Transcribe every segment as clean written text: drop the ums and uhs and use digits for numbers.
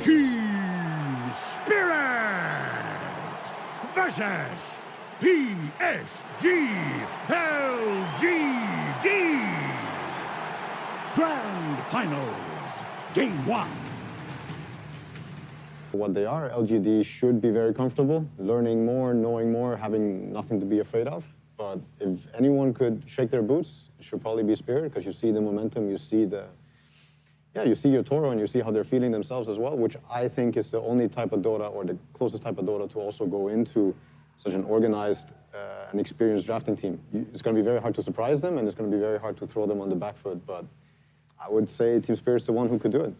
Team Spirit versus PSG LGD. Grand Finals, Game 1. What they are, LGD should be very comfortable, learning more, knowing more, having nothing to be afraid of. But if anyone could shake their boots, it should probably be Spirit, because you see the momentum, you see you see your Toro, and you see how they're feeling themselves as well, which I think is the only type of Dota, or the closest type of Dota, to also go into such an organized and experienced drafting team. It's going to be very hard to surprise them, and it's going to be very hard to throw them on the back foot, but I would say Team Spirit's the one who could do it.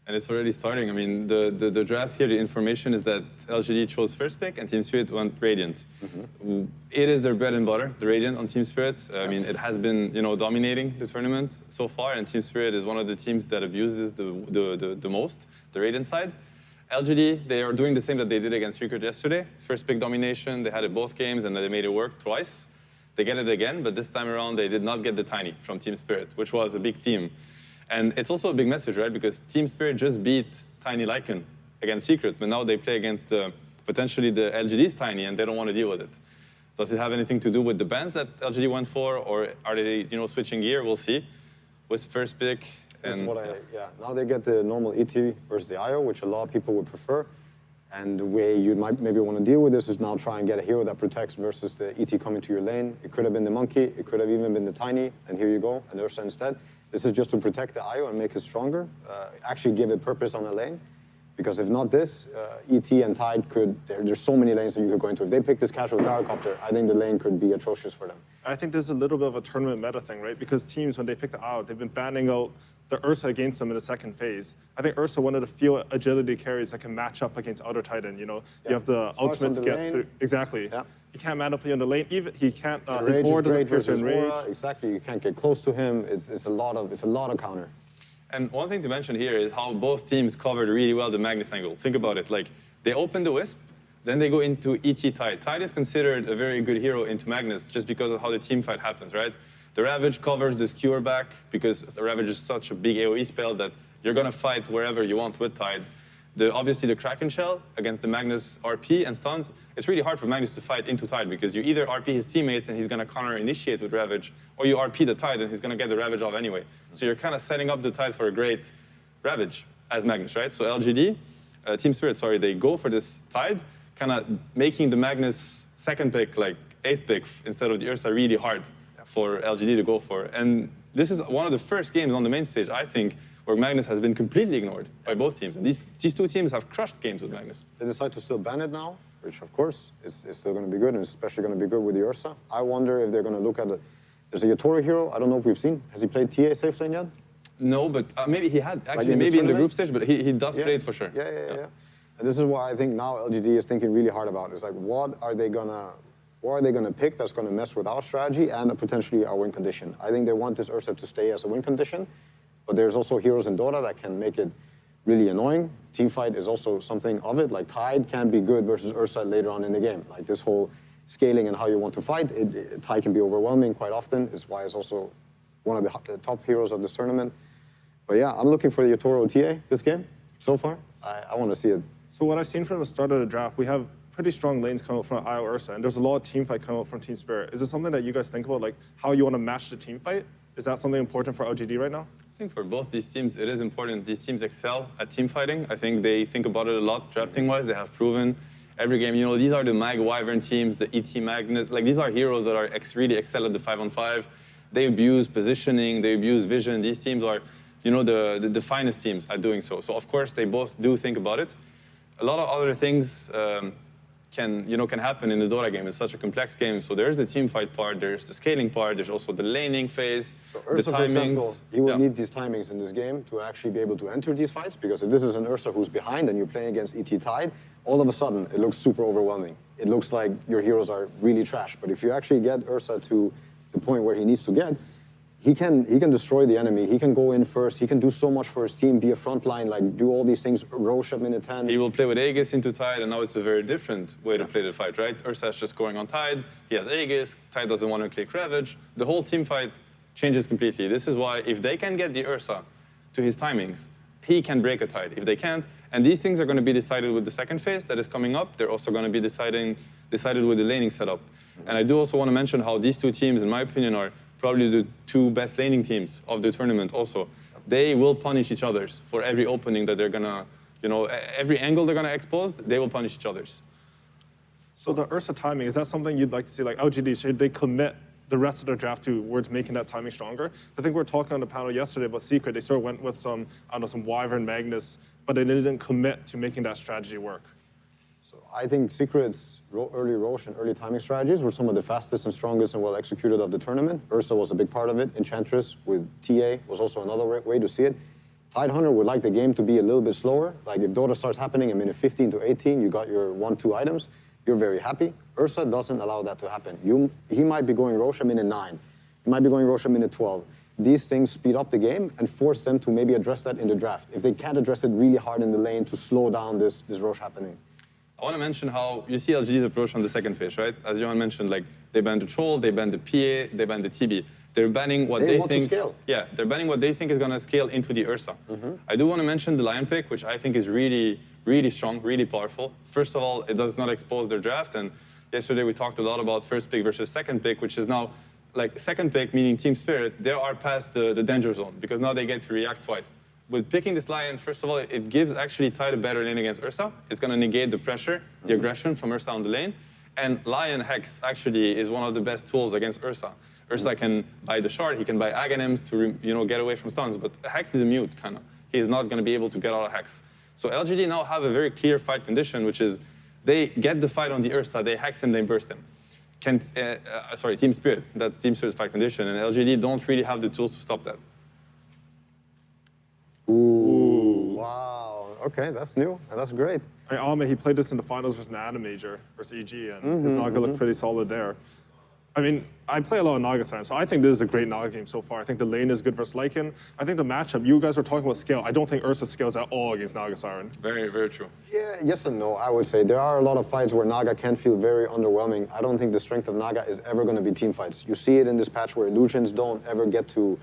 And it's already starting. I mean, the draft here, the information is that LGD chose first pick and Team Spirit went Radiant. Mm-hmm. It is their bread and butter, the Radiant on Team Spirit. I mean, it has been, dominating the tournament so far, and Team Spirit is one of the teams that abuses the most, the Radiant side. LGD, they are doing the same that they did against Secret yesterday. First pick domination, they had it both games, and they made it work twice. They get it again, but this time around, they did not get the Tiny from Team Spirit, which was a big theme. And it's also a big message, right? Because Team Spirit just beat Tiny Lycan against Secret, but now they play against potentially the LGD's Tiny, and they don't want to deal with it. Does it have anything to do with the bans that LGD went for, or are they, switching gear? We'll see. With first pick. And now they get the normal ET versus the IO, which a lot of people would prefer. And the way you might maybe want to deal with this is now try and get a hero that protects versus the ET coming to your lane. It could have been the Monkey, it could have even been the Tiny, and here you go, an Ursa instead. This is just to protect the IO and make it stronger, actually give it purpose on the lane. Because if not this, ET and Tide there's so many lanes that you could go into. If they pick this casual gyrocopter, I think the lane could be atrocious for them. I think there's a little bit of a tournament meta thing, right? Because teams, when they pick the IO, they've been banning out the Ursa against them in the second phase. I think Ursa, one of the few agility carries that can match up against other Titan. You have the ultimate to get through. Exactly. Yeah. He can't man up on the lane. Even he can't. His aura doesn't pierce in rage. Exactly. You can't get close to him. It's a lot of counter. And one thing to mention here is how both teams covered really well the Magnus angle. Think about it. Like, they open the Wisp, then they go into ET Tide. Tide is considered a very good hero into Magnus just because of how the team fight happens, right? The Ravage covers the Skewer back because the Ravage is such a big AoE spell that you're going to fight wherever you want with Tide. Obviously, the Kraken Shell against the Magnus RP and stuns, it's really hard for Magnus to fight into Tide because you either RP his teammates and he's going to counter-initiate with Ravage, or you RP the Tide and he's going to get the Ravage off anyway. So you're kind of setting up the Tide for a great Ravage as Magnus, right? So LGD, Team Spirit, sorry, they go for this Tide, kind of making the Magnus second pick, like 8th pick, instead of the Ursa, really hard for LGD to go for. And this is one of the first games on the main stage, I think, where Magnus has been completely ignored by both teams. And these two teams have crushed games with Magnus. They decide to still ban it now, which of course is still going to be good, and especially going to be good with the Ursa. I wonder if they're going to look at it. There's a Yatoro hero, I don't know if we've seen. Has he played TA safe lane yet? No, but maybe he had, actually, like maybe in the group stage, but he does play it for sure. Yeah. And this is why I think now LGD is thinking really hard about. It's like, what are they going to pick that's going to mess with our strategy and potentially our win condition? I think they want this Ursa to stay as a win condition. But there's also heroes in Dota that can make it really annoying. Teamfight is also something of it. Like Tide can be good versus Ursa later on in the game. Like this whole scaling and how you want to fight, Tide can be overwhelming quite often. It's why it's also one of the top heroes of this tournament. But yeah, I'm looking for the Yatoro TA this game so far. I want to see it. So what I've seen from the start of the draft, we have pretty strong lanes coming out from IO Ursa, and there's a lot of team fight coming out from Team Spirit. Is it something that you guys think about, like how you want to match the team fight? Is that something important for LGD right now? I think for both these teams, it is important. These teams excel at team fighting. I think they think about it a lot, drafting-wise. They have proven every game. These are the Mag Wyvern teams, the ET Magnus. Like, these are heroes that are really excel at the 5-on-5. They abuse positioning. They abuse vision. These teams are, the finest teams at doing so. So, of course, they both do think about it. A lot of other things can happen in the Dota game. It's such a complex game. So there's the team fight part, there's the scaling part, there's also the laning phase, Ursa, the timings. For example, you will need these timings in this game to actually be able to enter these fights, because if this is an Ursa who's behind and you're playing against ET Tide, all of a sudden it looks super overwhelming. It looks like your heroes are really trash. But if you actually get Ursa to the point where he needs to get, he can destroy the enemy. He can go in first. He can do so much for his team, be a front line, like do all these things, Roche at minute 10. He will play with Aegis into Tide, and now it's a very different way to play the fight, right? Ursa's just going on Tide. He has Aegis. Tide doesn't want to click Ravage. The whole team fight changes completely. This is why if they can get the Ursa to his timings, he can break a tide. If they can't, and these things are going to be decided with the second phase that is coming up. They're also going to be decided with the laning setup. And I do also want to mention how these two teams, in my opinion, are probably the two best laning teams of the tournament also. They will punish each other's for every opening that they're going to, every angle they're going to expose, they will punish each other's. So the Ursa timing, is that something you'd like to see? Like LGD, should they commit the rest of their draft towards making that timing stronger? I think we were talking on the panel yesterday about Secret. They sort of went with some, I don't know, some Wyvern Magnus, but they didn't commit to making that strategy work. So I think Secret's early Roche and early timing strategies were some of the fastest and strongest and well executed of the tournament. Ursa was a big part of it. Enchantress with TA was also another way to see it. Tidehunter would like the game to be a little bit slower. Like if DOTA starts happening in minute 15 to 18, you got your 1-2 items, you're very happy. Ursa doesn't allow that to happen. He might be going Roche minute 9. He might be going Roche minute 12. These things speed up the game and force them to maybe address that in the draft. If they can't address it really hard in the lane to slow down this Roche happening. I want to mention how you see LGD's approach on the second phase, right? As Johan mentioned, like they banned the Troll, they banned the PA, they banned the TB. They're banning what they want think. to scale. Yeah, they're banning what they think is going to scale into the Ursa. I do want to mention the Lion pick, which I think is really, really strong, really powerful. First of all, it does not expose their draft. And yesterday we talked a lot about first pick versus second pick, which is now like second pick, meaning Team Spirit, they are past the danger zone because now they get to react twice. With picking this Lion, first of all, it gives actually Tide a better lane against Ursa. It's going to negate the pressure, the aggression from Ursa on the lane. And Lion Hex actually is one of the best tools against Ursa. Ursa can buy the shard, he can buy Aghanims to get away from stuns, but Hex is a mute, kind of. He's not going to be able to get out of Hex. So LGD now have a very clear fight condition, which is they get the fight on the Ursa, they Hex him, they burst him. Team Spirit, that's Team Spirit's fight condition, and LGD don't really have the tools to stop that. Ooh. Wow. Okay, that's new, and that's great. Alme, he played this in the finals versus an Adam Major versus EG, and his Naga looked pretty solid there. I mean, I play a lot of Naga Siren, so I think this is a great Naga game so far. I think the lane is good versus Lycan. I think the matchup, you guys were talking about scale. I don't think Ursa scales at all against Naga Siren. Very, very true. Yeah, yes and no, I would say. There are a lot of fights where Naga can feel very underwhelming. I don't think the strength of Naga is ever going to be team fights. You see it in this patch where illusions don't ever get to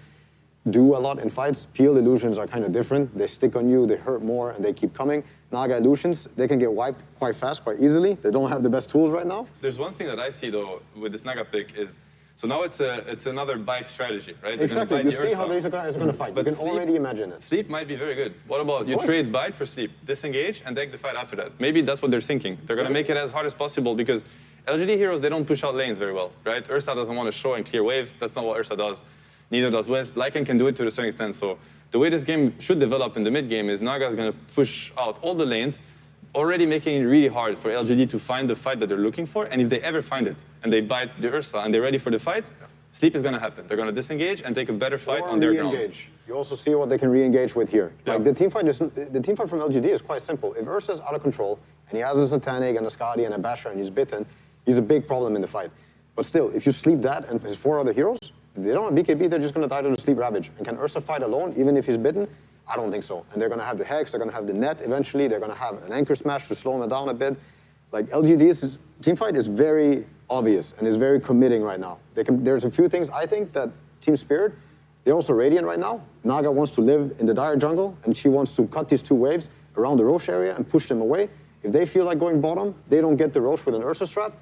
do a lot in fights. PL illusions are kind of different. They stick on you, they hurt more, and they keep coming. Naga illusions, they can get wiped quite fast, quite easily. They don't have the best tools right now. There's one thing that I see, though, with this Naga pick is, so now it's another bite strategy, right? Exactly, you see how these guys are going to fight. But you can already imagine it. Sleep might be very good. What about you trade bite for sleep, disengage, and take the fight after that? Maybe that's what they're thinking. They're going to make it as hard as possible because LGD heroes, they don't push out lanes very well, right? Ursa doesn't want to show and clear waves. That's not what Ursa does. Neither does Wisp. Lycan can do it to a certain extent. So the way this game should develop in the mid game is Naga is going to push out all the lanes, already making it really hard for LGD to find the fight that they're looking for. And if they ever find it and they bite the Ursa and they're ready for the fight, sleep is going to happen. They're going to disengage and take a better fight on their grounds. You also see what they can re-engage with here. Yeah. Like the team fight from LGD is quite simple. If Ursa's out of control and he has a Satanic and a Skadi and a Basher and he's bitten, he's a big problem in the fight. But still, if you sleep that and his 4 other heroes, if they don't have BKB, they're just going to die to the Sleep Ravage. And can Ursa fight alone, even if he's bitten? I don't think so. And they're going to have the Hex, they're going to have the Net eventually, they're going to have an Anchor Smash to slow him down a bit. Like LGD's team fight is very obvious and is very committing right now. There's a few things I think that Team Spirit, they're also Radiant right now. Naga wants to live in the Dire jungle and she wants to cut these 2 waves around the Roche area and push them away. If they feel like going bottom, they don't get the Roche with an Ursa strat.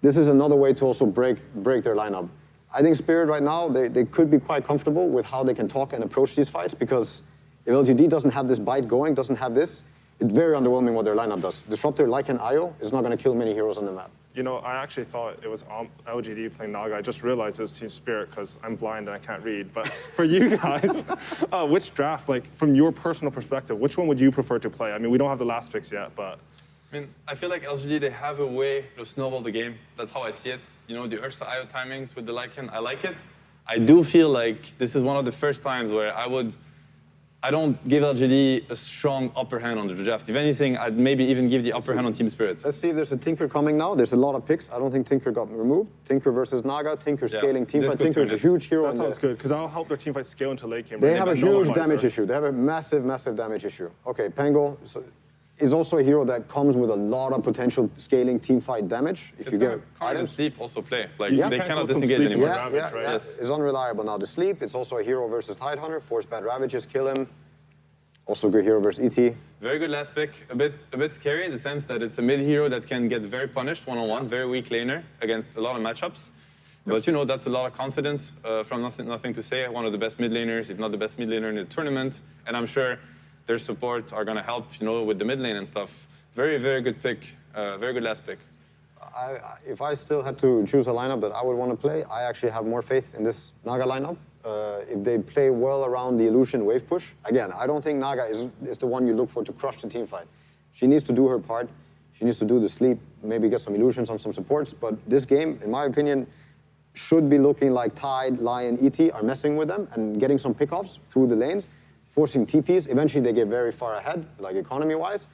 This is another way to also break their lineup. I think Spirit right now, they could be quite comfortable with how they can talk and approach these fights because if LGD doesn't have this bite going, doesn't have this, it's very underwhelming what their lineup does. Disruptor like an IO is not going to kill many heroes on the map. You know, I actually thought it was LGD playing Naga. I just realized it was Team Spirit because I'm blind and I can't read. But for you guys, which draft, like from your personal perspective, which one would you prefer to play? I mean, we don't have the last picks yet, but... I mean, I feel like LGD, they have a way to snowball the game. That's how I see it. You know, the Ursa IO timings with the Lycan, I like it. I do feel like this is one of the first times where I don't give LGD a strong upper hand on the draft. If anything, I'd maybe even give the upper hand on Team Spirits. Let's see if there's a Tinker coming now. There's a lot of picks. I don't think Tinker got removed. Tinker versus Naga, Tinker scaling team fight. Tinker is a huge hero. That sounds good, because I'll help their team fight scale into late game. They have a huge damage issue. They have a massive, massive damage issue. Okay, Pango is also a hero that comes with a lot of potential scaling team fight damage. If you get items. Sleep also play. Like they cannot disengage anymore. Ravage, right? Yes. It's unreliable now. The Sleep, it's also a hero versus Tidehunter. Force bad ravages, kill him. Also good hero versus ET. Very good last pick. A bit scary in the sense that it's a mid hero that can get very punished one-on-one, very weak laner against a lot of matchups. But you know, that's a lot of confidence from nothing to say. One of the best mid laners, if not the best mid laner in the tournament. And I'm sure their support are going to help, you know, with the mid lane and stuff. Very, very good pick. Very good last pick. If I still had to choose a lineup that I would want to play, I actually have more faith in this Naga lineup. If they play well around the Illusion wave push, again, I don't think Naga is the one you look for to crush the team fight. She needs to do her part. She needs to do the sleep, maybe get some illusions on some supports. But this game, in my opinion, should be looking like Tide, Lion, ET are messing with them and getting some pickoffs through the lanes, forcing TPs. Eventually, they get very far ahead, like economy-wise.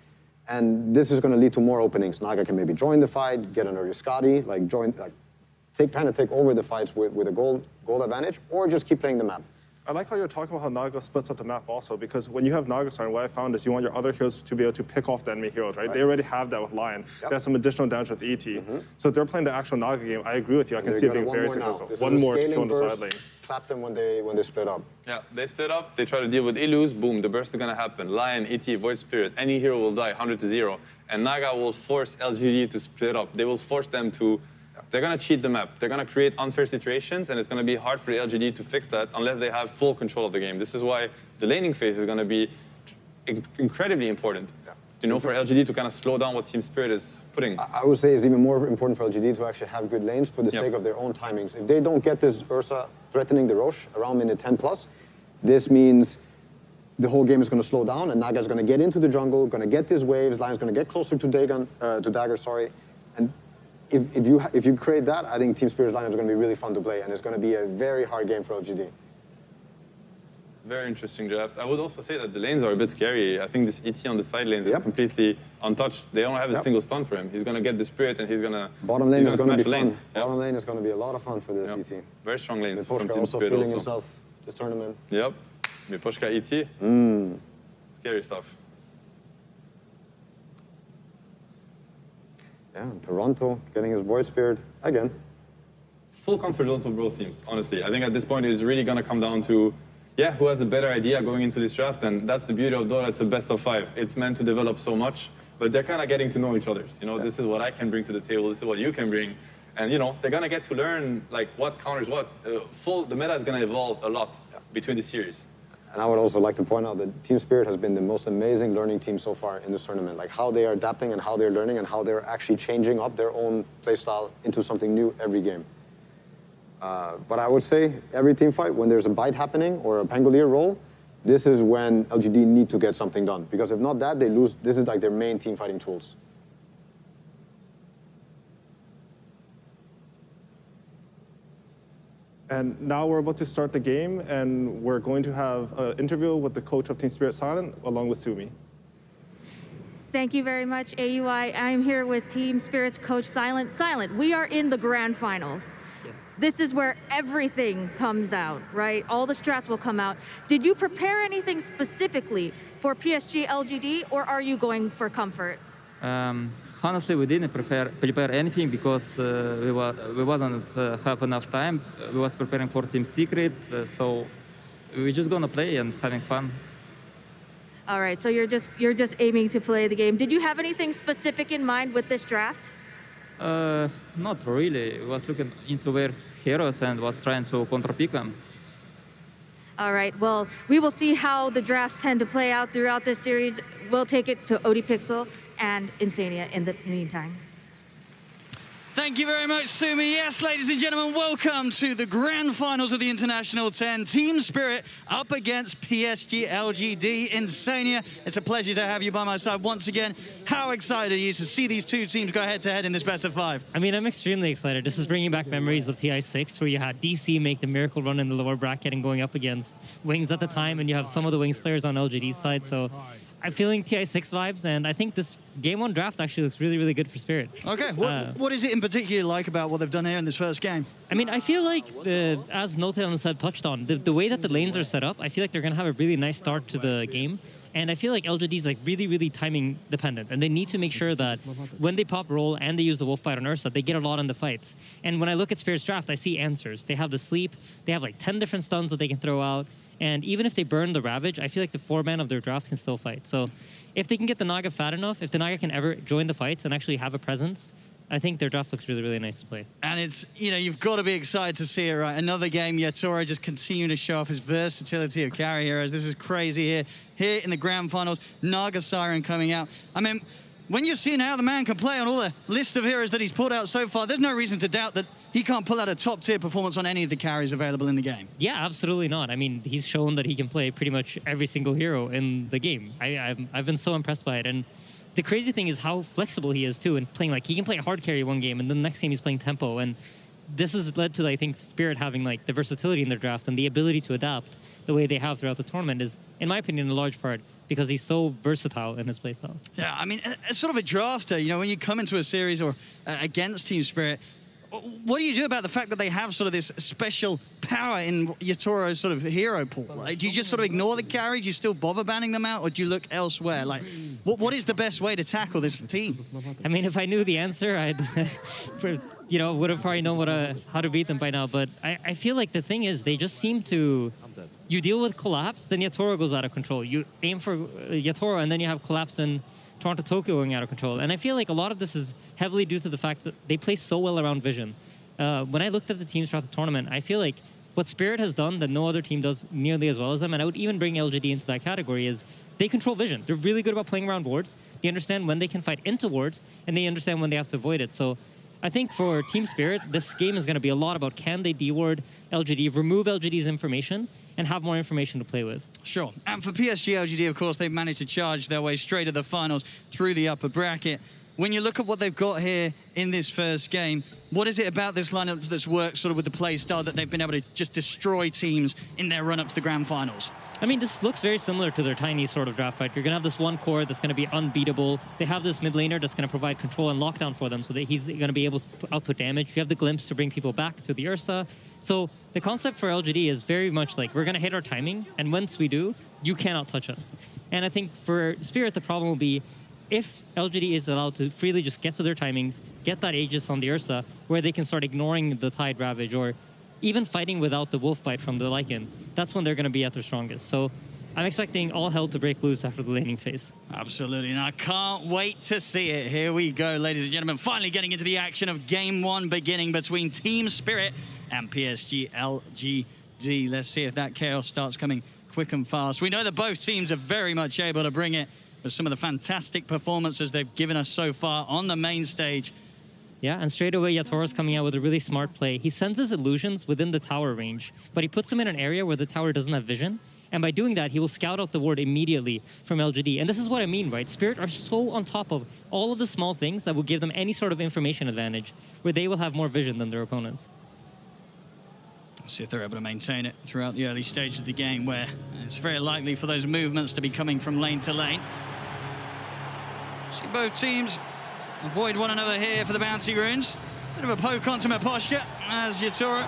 And this is going to lead to more openings. Naga can maybe join the fight, get an early Scotty, kind of take over the fights with a gold advantage, or just keep playing the map. I like how you're talking about how Naga splits up the map also, because when you have Naga Siren, what I found is you want your other heroes to be able to pick off the enemy heroes, right? They already have that with Lion. They have some additional damage with ET. So if they're playing the actual Naga game, I agree with you. I can see it being very successful. One more to kill on the side lane. Clap them when they split up. Yeah, they split up, they try to deal with Illus, boom, the burst is going to happen. Lion, ET, Void Spirit, any hero will die 100-0. And Naga will force LGD to split up. They will force them to... They're going to cheat the map. They're going to create unfair situations, and it's going to be hard for the LGD to fix that unless they have full control of the game. This is why the laning phase is going to be incredibly important. You know, for LGD to kind of slow down what Team Spirit is putting. I would say it's even more important for LGD to actually have good lanes for the sake of their own timings. If they don't get this Ursa threatening the Roche around minute 10+, this means the whole game is going to slow down, and Naga is going to get into the jungle, going to get these waves, Lion's going to get closer to Dagger, and if you create that, I think Team Spirit's lineup is going to be really fun to play, and it's going to be a very hard game for LGD. Very interesting draft. I would also say that the lanes are a bit scary. I think this ET on the side lanes is completely untouched. They don't have a single stun for him. He's going to get the Spirit, and he's going to Bottom lane is going to be fun. Bottom lane is going to be a lot of fun for this ET. Very strong lanes from Team also Spirit feeling himself this tournament. Yep. Miposhka ET. Scary stuff. Yeah, Toronto getting his Void Spirit again. Full confidence for both teams, honestly. I think at this point it's really going to come down to, who has a better idea going into this draft, and that's the beauty of DOTA. It's a best of 5. It's meant to develop so much, but they're kind of getting to know each other. You know, this is what I can bring to the table, this is what you can bring, and you know, they're going to get to learn like what counters what. The meta is going to evolve a lot between the series. And I would also like to point out that Team Spirit has been the most amazing learning team so far in this tournament. Like how they are adapting and how they're learning and how they're actually changing up their own playstyle into something new every game. But I would say every team fight, when there's a bite happening or a Pangolier roll, this is when LGD need to get something done. Because if not that, they lose. This is like their main team fighting tools. And now we're about to start the game, and we're going to have an interview with the coach of Team Spirit Silent, along with Sumi. Thank you very much, AUI. I'm here with Team Spirit's coach, Silent. Silent, we are in the grand finals. Yes. This is where everything comes out, right? All the strats will come out. Did you prepare anything specifically for PSG LGD, or are you going for comfort? Honestly, we didn't prepare anything because we wasn't have enough time. We was preparing for Team Secret, so we're just gonna play and having fun. All right, so you're just aiming to play the game. Did you have anything specific in mind with this draft? Not really. We was looking into their heroes and was trying to counter-pick them. All right, well, we will see how the drafts tend to play out throughout this series. We'll take it to ODPIXEL and INSANIA in the meantime. Thank you very much, Sumi. Yes, ladies and gentlemen, welcome to the grand finals of the International 10. Team Spirit up against PSG LGD, INSANIA. It's a pleasure to have you by my side once again. How excited are you to see these two teams go head-to-head in this best of 5? I mean, I'm extremely excited. This is bringing back memories of TI6, where you had DC make the miracle run in the lower bracket and going up against Wings at the time, and you have some of the Wings players on LGD's side, so I'm feeling TI6 vibes, and I think this Game 1 draft actually looks really, really good for Spirit. Okay, what is it in particular like about what they've done here in this first game? I mean, I feel like, as Notel and Seb touched on, the way that the lanes are set up, I feel like they're going to have a really nice start to the game. And I feel like LGD is like really, really timing dependent. And they need to make sure that when they pop roll and they use the Wolf Bite on Ursa, they get a lot in the fights. And when I look at Spirit's draft, I see answers. They have the sleep. They have like 10 different stuns that they can throw out. And even if they burn the Ravage, I feel like the 4-man of their draft can still fight. So if they can get the Naga fat enough, if the Naga can ever join the fights and actually have a presence, I think their draft looks really, really nice to play. And it's, you know, you've got to be excited to see it, right? Another game, Yatoro just continuing to show off his versatility of carry heroes. This is crazy here. Here in the grand finals, Naga Siren coming out. I mean, when you've seen how the man can play on all the list of heroes that he's pulled out so far, there's no reason to doubt that he can't pull out a top-tier performance on any of the carries available in the game. Yeah, absolutely not. I mean, he's shown that he can play pretty much every single hero in the game. I've been so impressed by it. And the crazy thing is how flexible he is, too, in playing. Like, he can play a hard carry one game, and then the next game he's playing tempo. And this has led to, I think, Spirit having, like, the versatility in their draft and the ability to adapt the way they have throughout the tournament is, in my opinion, in large part because he's so versatile in his playstyle. Yeah, I mean, as sort of a drafter, you know, when you come into a series or against Team Spirit, what do you do about the fact that they have sort of this special power in Yatoro's sort of hero pool? Like, do you just sort of ignore the carry? Do you still bother banning them out, or do you look elsewhere? Like, what is the best way to tackle this team? I mean, if I knew the answer, I'd, you know, would have probably known how to beat them by now. But I feel like the thing is, they just seem to. You deal with Collapse, then Yatoro goes out of control. You aim for Yatoro, and then you have Collapse and Toronto Tokyo going out of control. And I feel like a lot of this is heavily due to the fact that they play so well around vision. When I looked at the teams throughout the tournament, I feel like what Spirit has done that no other team does nearly as well as them, and I would even bring LGD into that category, is they control vision. They're really good about playing around wards. They understand when they can fight into wards, and they understand when they have to avoid it. So I think for Team Spirit, this game is going to be a lot about can they deward LGD, remove LGD's information, and have more information to play with. Sure. And for PSG LGD, of course, they've managed to charge their way straight to the finals through the upper bracket. When you look at what they've got here in this first game, what is it about this lineup that's worked sort of with the play style that they've been able to just destroy teams in their run-up to the grand finals? I mean, this looks very similar to their tiny sort of draft fight. You're going to have this one core that's going to be unbeatable. They have this mid laner that's going to provide control and lockdown for them so that he's going to be able to output damage. You have the glimpse to bring people back to the Ursa. So the concept for LGD is very much like, we're going to hit our timing, and once we do, you cannot touch us. And I think for Spirit, the problem will be if LGD is allowed to freely just get to their timings, get that Aegis on the Ursa, where they can start ignoring the Tide Ravage or even fighting without the Wolf Bite from the Lycan, that's when they're going to be at their strongest. So I'm expecting all hell to break loose after the laning phase. Absolutely, and I can't wait to see it. Here we go, ladies and gentlemen, finally getting into the action of Game 1 beginning between Team Spirit and PSG LGD. Let's see if that chaos starts coming quick and fast. We know that both teams are very much able to bring it with some of the fantastic performances they've given us so far on the main stage. Yeah, and straight away, Yatoro's coming out with a really smart play. He sends his illusions within the tower range, but he puts them in an area where the tower doesn't have vision. And by doing that, he will scout out the ward immediately from LGD. And this is what I mean, right? Spirit are so on top of all of the small things that will give them any sort of information advantage, where they will have more vision than their opponents. Let's see if they're able to maintain it throughout the early stages of the game, where it's very likely for those movements to be coming from lane to lane. See both teams avoid one another here for the bounty runes. Bit of a poke onto Maposhka as Yatoro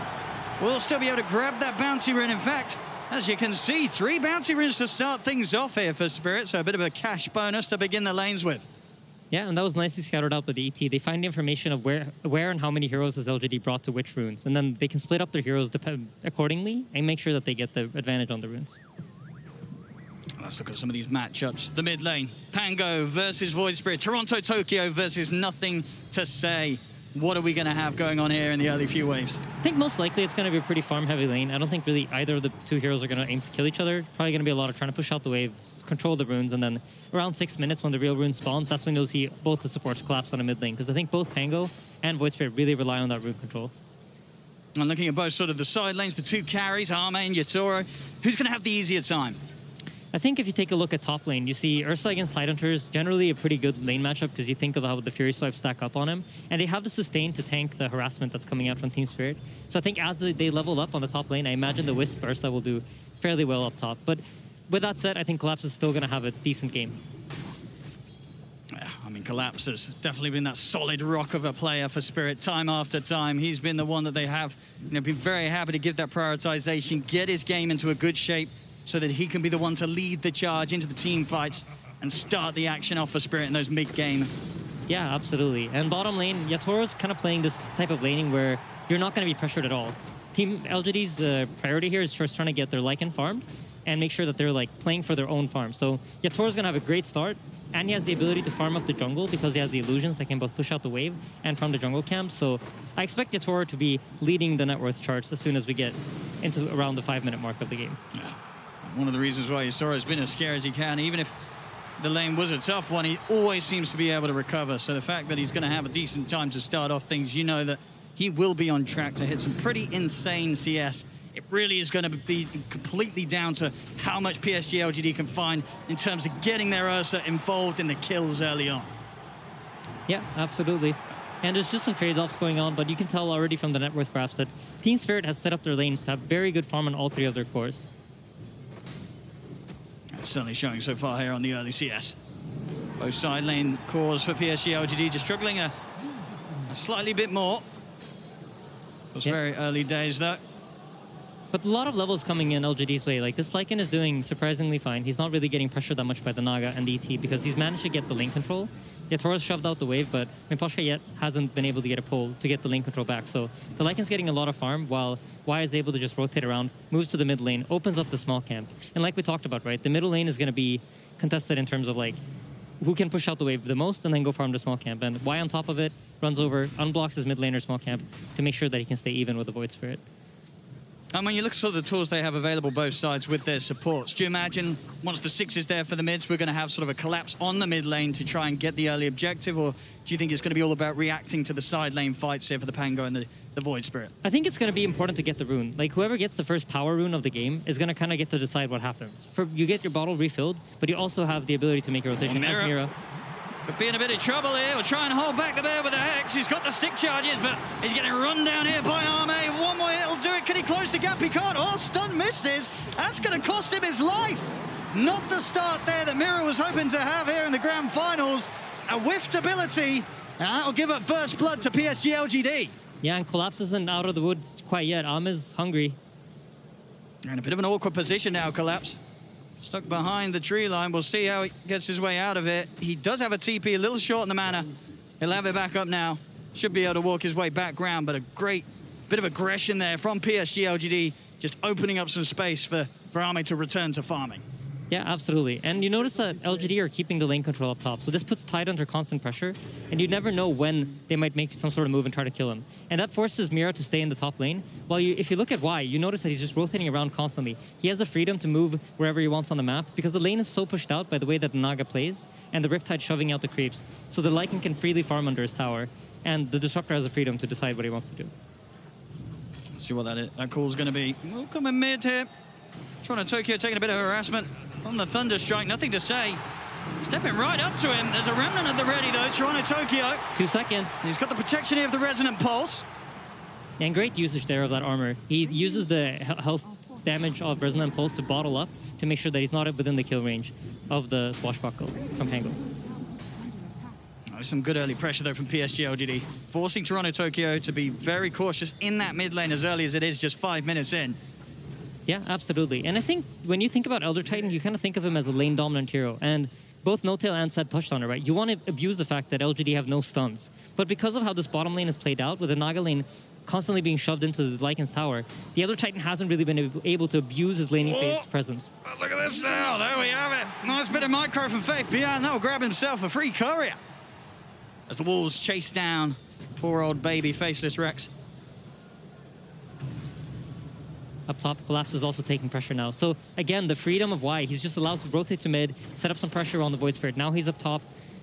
will still be able to grab that bounty rune. In fact, as you can see, 3 bounty runes to start things off here for Spirit, so a bit of a cash bonus to begin the lanes with. Yeah, and that was nicely scouted out by the ET. They find information of where and how many heroes has LGD brought to which runes, and then they can split up their heroes accordingly and make sure that they get the advantage on the runes. Let's look at some of these matchups. The mid lane, Pango versus Void Spirit, Toronto Tokyo versus Nothing to Say. What are we going to have going on here in the early few waves? I think most likely it's going to be a pretty farm-heavy lane. I don't think really either of the two heroes are going to aim to kill each other. Probably going to be a lot of trying to push out the waves, control the runes, and then around 6 minutes when the real rune spawns, that's when you'll see both the supports collapse on a mid lane. Because I think both Pango and Void Spirit really rely on that rune control. And looking at both sort of the side lanes, the 2 carries, Arme and Yatoro, who's going to have the easier time? I think if you take a look at top lane, you see Ursa against Tidehunters, generally a pretty good lane matchup because you think of how the Fury Swipes stack up on him. And they have the sustain to tank the harassment that's coming out from Team Spirit. So I think as they level up on the top lane, I imagine the Wisp Ursa will do fairly well up top. But with that said, I think Collapse is still going to have a decent game. Yeah, I mean, Collapse has definitely been that solid rock of a player for Spirit time after time. He's been the one that they have been very happy to give that prioritization, get his game into a good shape, so that he can be the one to lead the charge into the team fights and start the action off for Spirit in those mid-game. Yeah, absolutely. And bottom lane, Yatoro's kind of playing this type of laning where you're not going to be pressured at all. Team LGD's priority here is just trying to get their Lycan farmed and make sure that they're like playing for their own farm. So Yatora's gonna have a great start, and he has the ability to farm up the jungle because he has the illusions that can both push out the wave and farm the jungle camp. So I expect Yatora to be leading the net worth charts as soon as we get into around the 5-minute mark of the game. Yeah. One of the reasons why Yatora has been as scary as he can, even if the lane was a tough one, he always seems to be able to recover. So the fact that he's going to have a decent time to start off things, you know that he will be on track to hit some pretty insane CS. It really is going to be completely down to how much PSG LGD can find in terms of getting their Ursa involved in the kills early on. Yeah, absolutely. And there's just some trade-offs going on, but you can tell already from the net worth graphs that Team Spirit has set up their lanes to have very good farm on all 3 of their cores. That's certainly showing so far here on the early CS. Both side lane cores for PSG LGD just struggling a slightly bit more. It was very early days though. But a lot of levels coming in LGD's way. Like, this Lycan is doing surprisingly fine. He's not really getting pressured that much by the Naga and the ET because he's managed to get the lane control. Yatora's shoved out the wave, but Pasha yet hasn't been able to get a pull to get the lane control back. So the Lycan's getting a lot of farm while Y is able to just rotate around, moves to the mid lane, opens up the small camp. And like we talked about, right, the middle lane is going to be contested in terms of like who can push out the wave the most and then go farm the small camp. And Y on top of it runs over, unblocks his mid laner small camp to make sure that he can stay even with the Void Spirit. And when you look at sort of the tools they have available both sides with their supports, do you imagine once the 6 is there for the mids, we're going to have sort of a collapse on the mid lane to try and get the early objective? Or do you think it's going to be all about reacting to the side lane fights here for the Pango and the Void Spirit? I think it's going to be important to get the rune. Like, whoever gets the first power rune of the game is going to kind of get to decide what happens. You get your bottle refilled, but you also have the ability to make a rotation as Mira. Could be in a bit of trouble here. We'll try and hold back the bear with the Hex. He's got the stick charges, but he's getting run down here by Arme. One more hit will do it. Can he close the gap? He can't. Oh, stun misses. That's going to cost him his life. Not the start there that Mira was hoping to have here in the grand finals. A whiffed ability, and that'll give up first blood to PSG LGD. Yeah, and Collapse isn't out of the woods quite yet. Arme's hungry. In a bit of an awkward position now, Collapse. Stuck behind the tree line. We'll see how he gets his way out of it. He does have a TP, a little short in the mana. He'll have it back up now. Should be able to walk his way back ground, but a great bit of aggression there from PSG LGD, just opening up some space for Arme to return to farming. Yeah, absolutely. And you notice that LGD are keeping the lane control up top. So this puts Tide under constant pressure, and you never know when they might make some sort of move and try to kill him. And that forces Mira to stay in the top lane. While if you look at Y, you notice that he's just rotating around constantly. He has the freedom to move wherever he wants on the map because the lane is so pushed out by the way that the Naga plays and the Riptide shoving out the creeps. So the Lycan can freely farm under his tower, and the Disruptor has the freedom to decide what he wants to do. Let's see what that call's going to be. We'll come in mid here. Toronto Tokyo taking a bit of harassment on the Thunder Strike, nothing to say. Stepping right up to him. There's a remnant of the ready though, Toronto Tokyo. 2 seconds. He's got the protection here of the Resonant Pulse. And great usage there of that armor. He uses the health damage of Resonant Pulse to bottle up to make sure that he's not within the kill range of the Swashbuckle from Pango. Some good early pressure though from PSG LGD, forcing Toronto Tokyo to be very cautious in that mid lane as early as it is, just 5 minutes in. Yeah, absolutely. And I think when you think about Elder Titan, you kind of think of him as a lane-dominant hero. And both No-Tail and Seb touched on it, right? You want to abuse the fact that LGD have no stuns. But because of how this bottom lane is played out, with the Naga lane constantly being shoved into the Lycan's tower, the Elder Titan hasn't really been able to abuse his laning phase presence. Oh, look at this now. There we have it. Nice bit of micro from Faith. Beyond that will grab himself a free courier. As the Wolves chase down poor old baby faceless Rex. Up top, Collapse is also taking pressure now. So again, the freedom of Y, he's just allowed to rotate to mid, set up some pressure on the Void Spirit. Now he's up top,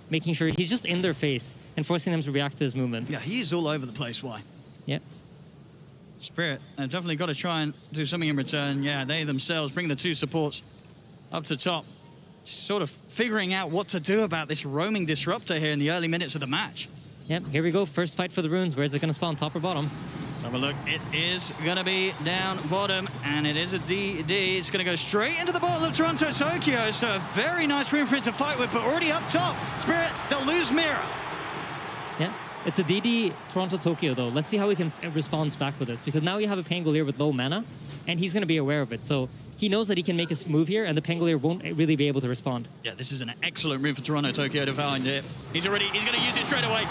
making sure he's just in their face and forcing them to react to his movement. Yeah, he's all over the place, Y. Yeah. Spirit, they've definitely got to try and do something in return. Yeah, they themselves bring the 2 supports up to top. Just sort of figuring out what to do about this roaming disruptor here in the early minutes of the match. Yep, here we go. First fight for the runes. Where is it going to spawn, top or bottom? Let's have a look. It is going to be down bottom, and it is a DD. It's going to go straight into the bottom of Toronto Tokyo. So a very nice room for it to fight with, but already up top. Spirit, they'll lose Mira. Yeah, it's a DD Toronto Tokyo, though. Let's see how he can respond back with it, because now you have a Pangolier with low mana, and he's going to be aware of it. So he knows that he can make a move here, and the Pangolier won't really be able to respond. Yeah, this is an excellent move for Toronto Tokyo to find it. He's going to use it straight away.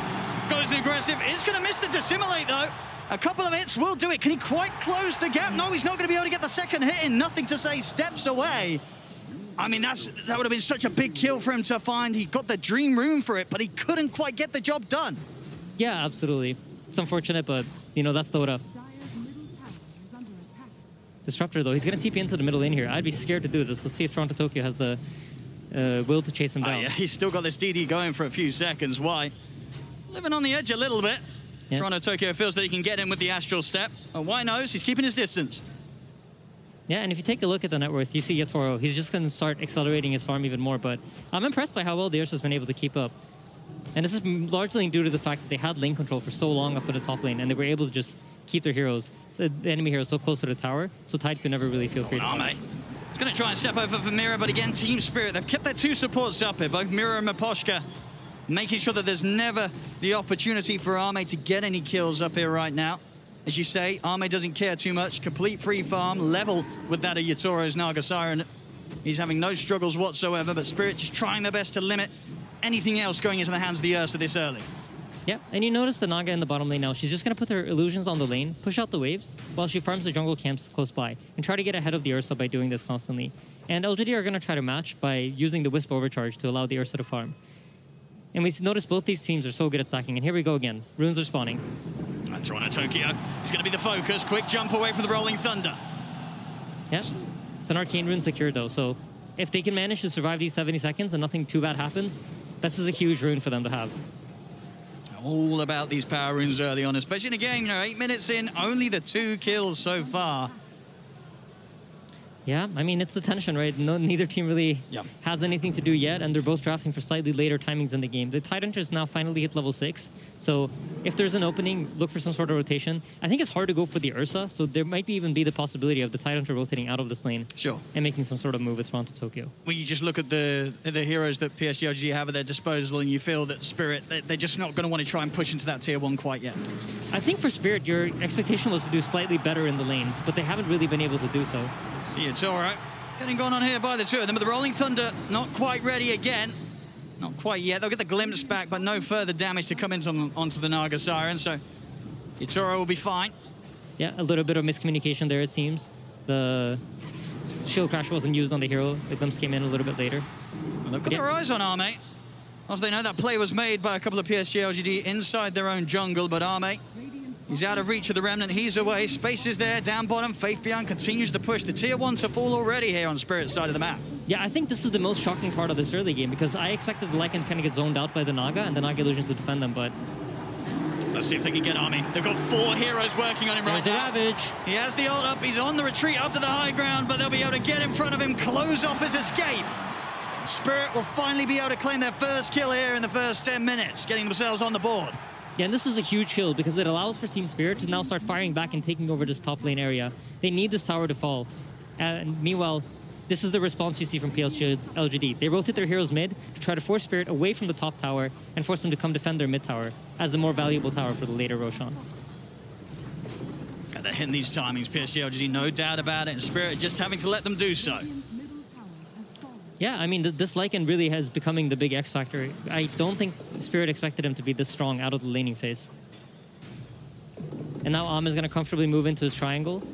Goes aggressive. He's going to miss the dissimulate, though. A couple of hits will do it. Can he quite close the gap? No, he's not going to be able to get the second hit in. Nothing to say, steps away. I mean, that would have been such a big kill for him to find. He got the dream room for it, but he couldn't quite get the job done. Yeah, absolutely. It's unfortunate, but, you know, that's DOTA. Disruptor, though, he's going to TP into the middle lane here. I'd be scared to do this. Let's see if Toronto Tokyo has the will to chase him down. Yeah, he's still got this DD going for a few seconds. Why? Living on the edge a little bit. Yeah. Toronto Tokyo feels that he can get in with the Astral Step. And why knows? He's keeping his distance. Yeah, and if you take a look at the net worth, you see Yatoro. He's just going to start accelerating his farm even more, but I'm impressed by how well the Ursa's been able to keep up. And this is largely due to the fact that they had lane control for so long up at the top lane, and they were able to just keep their heroes, the enemy heroes, so close to the tower, so Tide could never really feel free to fight. He's going to try and step over for Mira, but again, Team Spirit, they've kept their two supports up here, both Mira and Maposhka, making sure that there's never the opportunity for Arme to get any kills up here right now. As you say, Arme doesn't care too much. Complete free farm, level with that of Yatoro's Naga Siren. He's having no struggles whatsoever, but Spirit just trying their best to limit anything else going into the hands of the Ursa this early. Yeah, and you notice the Naga in the bottom lane now. She's just going to put her illusions on the lane, push out the waves, while she farms the jungle camps close by, and try to get ahead of the Ursa by doing this constantly. And LGD are going to try to match by using the Wisp overcharge to allow the Ursa to farm. And we notice both these teams are so good at stacking, and here we go again. Runes are spawning. And Toronto Tokyo is going to be the focus. Quick jump away from the Rolling Thunder. Yes, it's an Arcane Rune secured though, so if they can manage to survive these 70 seconds and nothing too bad happens, this is a huge rune for them to have. All about these power runes early on, especially in a game, you know, 8 minutes in, only the 2 kills so far. Yeah, I mean, it's the tension, right? Neither team really has anything to do yet, and they're both drafting for slightly later timings in the game. The Tidehunters now finally hit level 6, so if there's an opening, look for some sort of rotation. I think it's hard to go for the Ursa, so there might even be the possibility of the Tidehunter rotating out of this lane. Sure. And making some sort of move with Toronto Tokyo. When you just look at the heroes that PSG LGD have at their disposal, and you feel that Spirit, they're just not going to want to try and push into that tier 1 quite yet. I think for Spirit, your expectation was to do slightly better in the lanes, but they haven't really been able to do so. See, it's all right. Getting gone on here by the two of them, but the Rolling Thunder not quite ready again. Not quite yet. They'll get the glimpse back, but no further damage to come onto the Naga Siren, so Yatoro will be fine. Yeah, a little bit of miscommunication there, it seems. The shield crash wasn't used on the hero. The glimpse came in a little bit later. Well, they've got their eyes on Arme. As they know, that play was made by a couple of PSG LGD inside their own jungle, but Arme, he's out of reach of the Remnant. He's away. Space is there. Down bottom. Faith Beyond continues to push. The tier 1 to fall already here on Spirit's side of the map. Yeah, I think this is the most shocking part of this early game because I expected the Lycan kind of get zoned out by the Naga and the Naga Illusions to defend them, but... Let's see if they can get Army. They've got 4 heroes working on him right now. Ravage. He has the ult up. He's on the retreat up to the high ground, but they'll be able to get in front of him, close off his escape. Spirit will finally be able to claim their first kill here in the first 10 minutes, getting themselves on the board. Yeah, and this is a huge kill because it allows for Team Spirit to now start firing back and taking over this top lane area. They need this tower to fall. And meanwhile, this is the response you see from PSG LGD. They rotate their heroes mid to try to force Spirit away from the top tower and force them to come defend their mid tower as the more valuable tower for the later Roshan. They're hitting these timings, PSG LGD, no doubt about it, and Spirit just having to let them do so. Yeah, I mean, this Lycan really has becoming the big X factor. I don't think Spirit expected him to be this strong out of the laning phase. And now Am is going to comfortably move into his triangle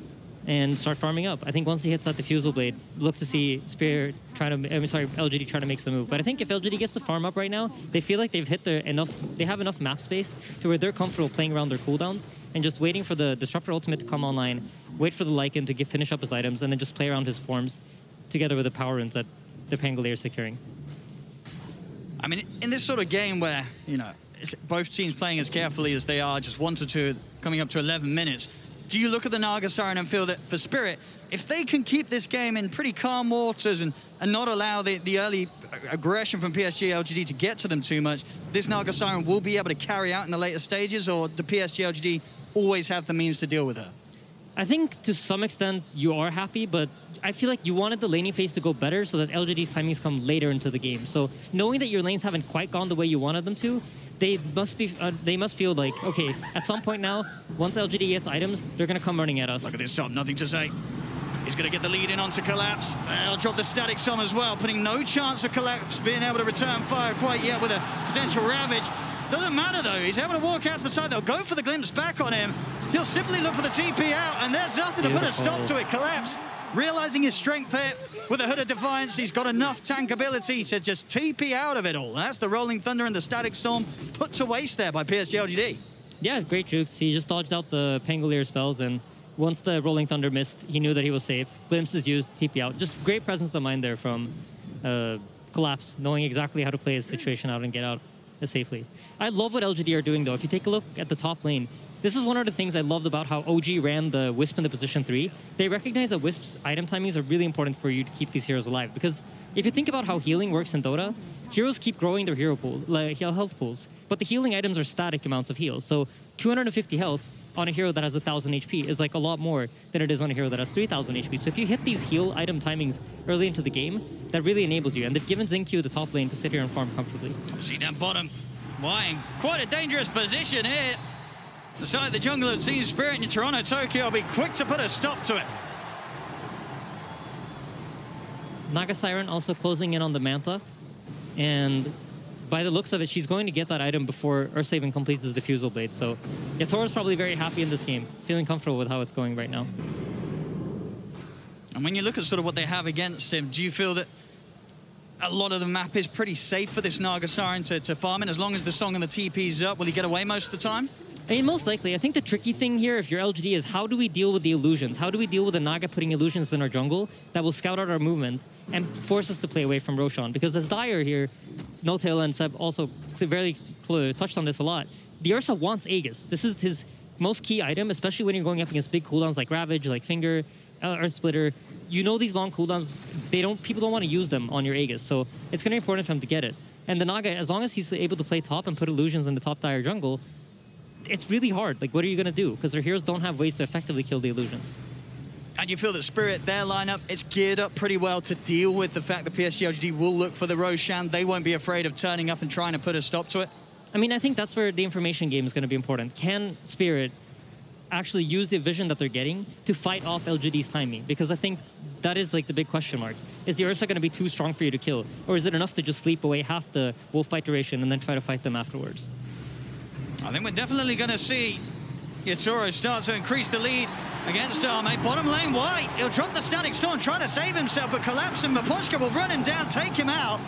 and start farming up. I think once he hits that Diffusal Blade, look to see Spirit LGD try to make some move. But I think if LGD gets the farm up right now, they feel like they've hit they have enough map space to where they're comfortable playing around their cooldowns and just waiting for the Disruptor ultimate to come online, wait for the Lycan to finish up his items, and then just play around his forms together with the power runes that the Pangolier is securing. I mean, in this sort of game where, you know, both teams playing as carefully as they are, just 1 to 2, coming up to 11 minutes, do you look at the Naga Siren and feel that for Spirit, if they can keep this game in pretty calm waters and not allow the early aggression from PSG LGD to get to them too much, this Naga Siren will be able to carry out in the later stages, or do PSG LGD always have the means to deal with her? I think to some extent you are happy, but I feel like you wanted the laning phase to go better so that LGD's timings come later into the game. So knowing that your lanes haven't quite gone the way you wanted them to, they must feel like, okay, at some point now, once LGD gets items, they're going to come running at us. Look at this top, nothing to say. He's going to get the lead in onto Collapse. They'll drop the Static Sum as well, putting no chance of Collapse being able to return fire quite yet with a potential Ravage. Doesn't matter though, he's able to walk out to the side. They'll go for the glimpse back on him. He'll simply look for the TP out, and there's nothing to put a stop to it. Collapse, realizing his strength there with a Hood of Defiance. He's got enough tank ability to just TP out of it all. That's the Rolling Thunder and the Static Storm put to waste there by PSG LGD. Yeah, great jukes. He just dodged out the Pangolier spells, and once the Rolling Thunder missed, he knew that he was safe. Glimpse is used, TP out. Just great presence of mind there from Collapse, knowing exactly how to play his situation out and get out safely. I love what LGD are doing, though. If you take a look at the top lane, this is one of the things I loved about how OG ran the Wisp in the position 3. They recognize that Wisp's item timings are really important for you to keep these heroes alive, because if you think about how healing works in Dota, heroes keep growing their hero pool, like health pools, but the healing items are static amounts of heals. So 250 health on a hero that has 1,000 HP is like a lot more than it is on a hero that has 3,000 HP. So if you hit these heal item timings early into the game, that really enables you. And they've given Xingqiu the top lane to sit here and farm comfortably. See down bottom, Wang, quite a dangerous position here. The side of the jungle of Team Spirit in Toronto, Tokyo will be quick to put a stop to it. Naga Siren also closing in on the Manta. And by the looks of it, she's going to get that item before Ursa even completes his Diffusal Blade. So Yatoro's probably very happy in this game, feeling comfortable with how it's going right now. And when you look at sort of what they have against him, do you feel that a lot of the map is pretty safe for this Naga Siren to farm in? As long as the Song and the TP's up, will he get away most of the time? I mean, most likely. I think the tricky thing here, if you're LGD, is how do we deal with the illusions? How do we deal with the Naga putting illusions in our jungle that will scout out our movement and force us to play away from Roshan? Because as Dyer here, No-Tail and Seb also very touched on this a lot, the Ursa wants Aegis. This is his most key item, especially when you're going up against big cooldowns like Ravage, like Finger, Earth Splitter. You know these long cooldowns, people don't want to use them on your Aegis, so it's going to be important for him to get it. And the Naga, as long as he's able to play top and put illusions in the top Dyer jungle, it's really hard. Like, what are you going to do? Because their heroes don't have ways to effectively kill the illusions. And you feel that Spirit, their lineup, is geared up pretty well to deal with the fact that PSG LGD will look for the Roshan. They won't be afraid of turning up and trying to put a stop to it. I mean, I think that's where the information game is going to be important. Can Spirit actually use the vision that they're getting to fight off LGD's timing? Because I think that is like the big question mark. Is the Ursa going to be too strong for you to kill? Or is it enough to just sleep away half the wolf fight duration and then try to fight them afterwards? I think we're definitely going to see Yatoro start to increase the lead against Arme. Bottom lane, White. He'll drop the Static Storm, trying to save himself, but Collapse and Maposhka will run him down, take him out.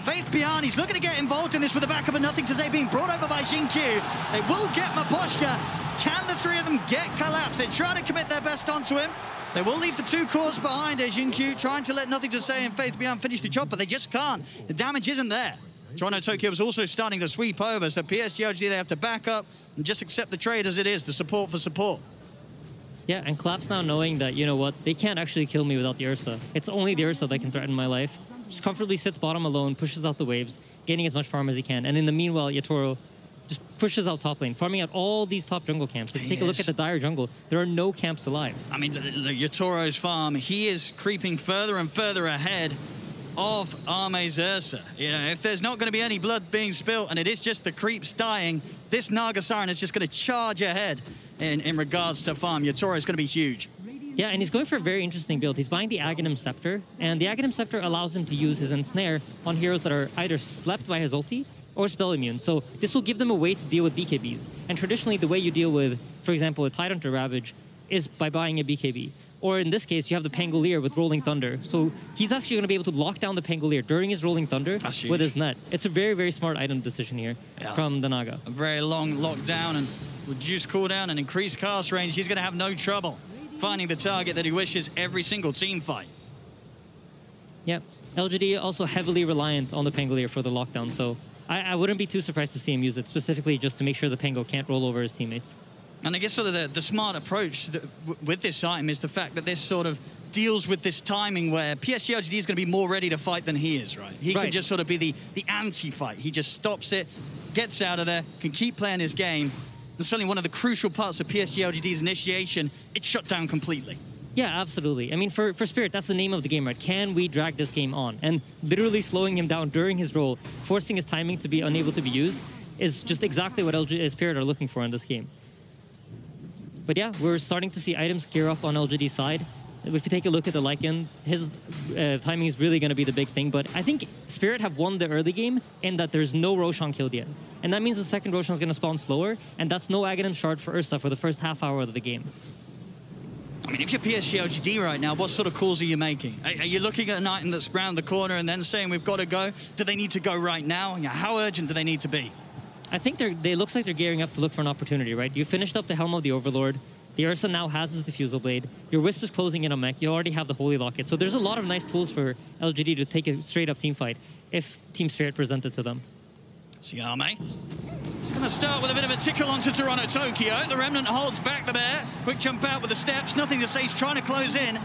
Faith Beyond, he's looking to get involved in this with the backup of Nothing to Say being brought over by Xingqiu. They will get Maposhka. Can the three of them get Collapse? They try to commit their best onto him. They will leave the two cores behind. Xingqiu trying to let Nothing to Say and Faith Beyond finish the job, but they just can't. The damage isn't there. Toronto Tokyo is also starting to sweep over, so PSG LGD, they have to back up and just accept the trade as it is, the support for support. Yeah, and Collapse now knowing that, you know what, they can't actually kill me without the Ursa. It's only the Ursa that can threaten my life. Just comfortably sits bottom alone, pushes out the waves, gaining as much farm as he can. And in the meanwhile, Yatoro just pushes out top lane, farming out all these top jungle camps. If you take a look at the Dire jungle, there are no camps alive. I mean, the Yatoro's farm, he is creeping further and further ahead of Arme's Ursa. You know, if there's not going to be any blood being spilt and it is just the creeps dying, this Naga Siren is just going to charge ahead in regards to farm. Yatoro is going to be huge. Yeah, and he's going for a very interesting build. He's buying the Aghanim Scepter, and the Aghanim Scepter allows him to use his Ensnare on heroes that are either slept by his ulti or spell immune. So this will give them a way to deal with BKBs. And traditionally, the way you deal with, for example, a Tidehunter Ravage is by buying a BKB. Or in this case, you have the Pangolier with Rolling Thunder. So he's actually going to be able to lock down the Pangolier during his Rolling Thunder with his net. It's a very, very smart item decision here from the Naga. A very long lockdown and reduced cooldown and increased cast range. He's going to have no trouble finding the target that he wishes every single team fight. Yep. LGD also heavily reliant on the Pangolier for the lockdown. So I wouldn't be too surprised to see him use it, specifically just to make sure the Pango can't roll over his teammates. And I guess sort of the smart approach with this item is the fact that this sort of deals with this timing where PSG LGD is going to be more ready to fight than he is, right? He can just sort of be the anti-fight. He just stops it, gets out of there, can keep playing his game. And certainly one of the crucial parts of PSG LGD's initiation, it's shut down completely. Yeah, absolutely. I mean, for Spirit, that's the name of the game, right? Can we drag this game on? And literally slowing him down during his roll, forcing his timing to be unable to be used, is just exactly what Spirit are looking for in this game. But yeah, we're starting to see items gear up on LGD's side. If you take a look at the Lycan, his timing is really going to be the big thing. But I think Spirit have won the early game in that there's no Roshan killed yet. And that means the second Roshan is going to spawn slower, and that's no Aghanim shard for Ursa for the first half hour of the game. I mean, if you're PSG LGD right now, what sort of calls are you making? Are you looking at an item that's round the corner and then saying we've got to go? Do they need to go right now? How urgent do they need to be? I think they looks like they're gearing up to look for an opportunity, right? You finished up the Helm of the Overlord. The Ursa now has his Diffusal Blade. Your Wisp is closing in on mech. You already have the Holy Locket. So there's a lot of nice tools for LGD to take a straight-up team fight if Team Spirit presented to them. Siame. It's going to start with a bit of a tickle onto Toronto Tokyo. The Remnant holds back the bear. Quick jump out with the steps. Nothing to say. He's trying to close in.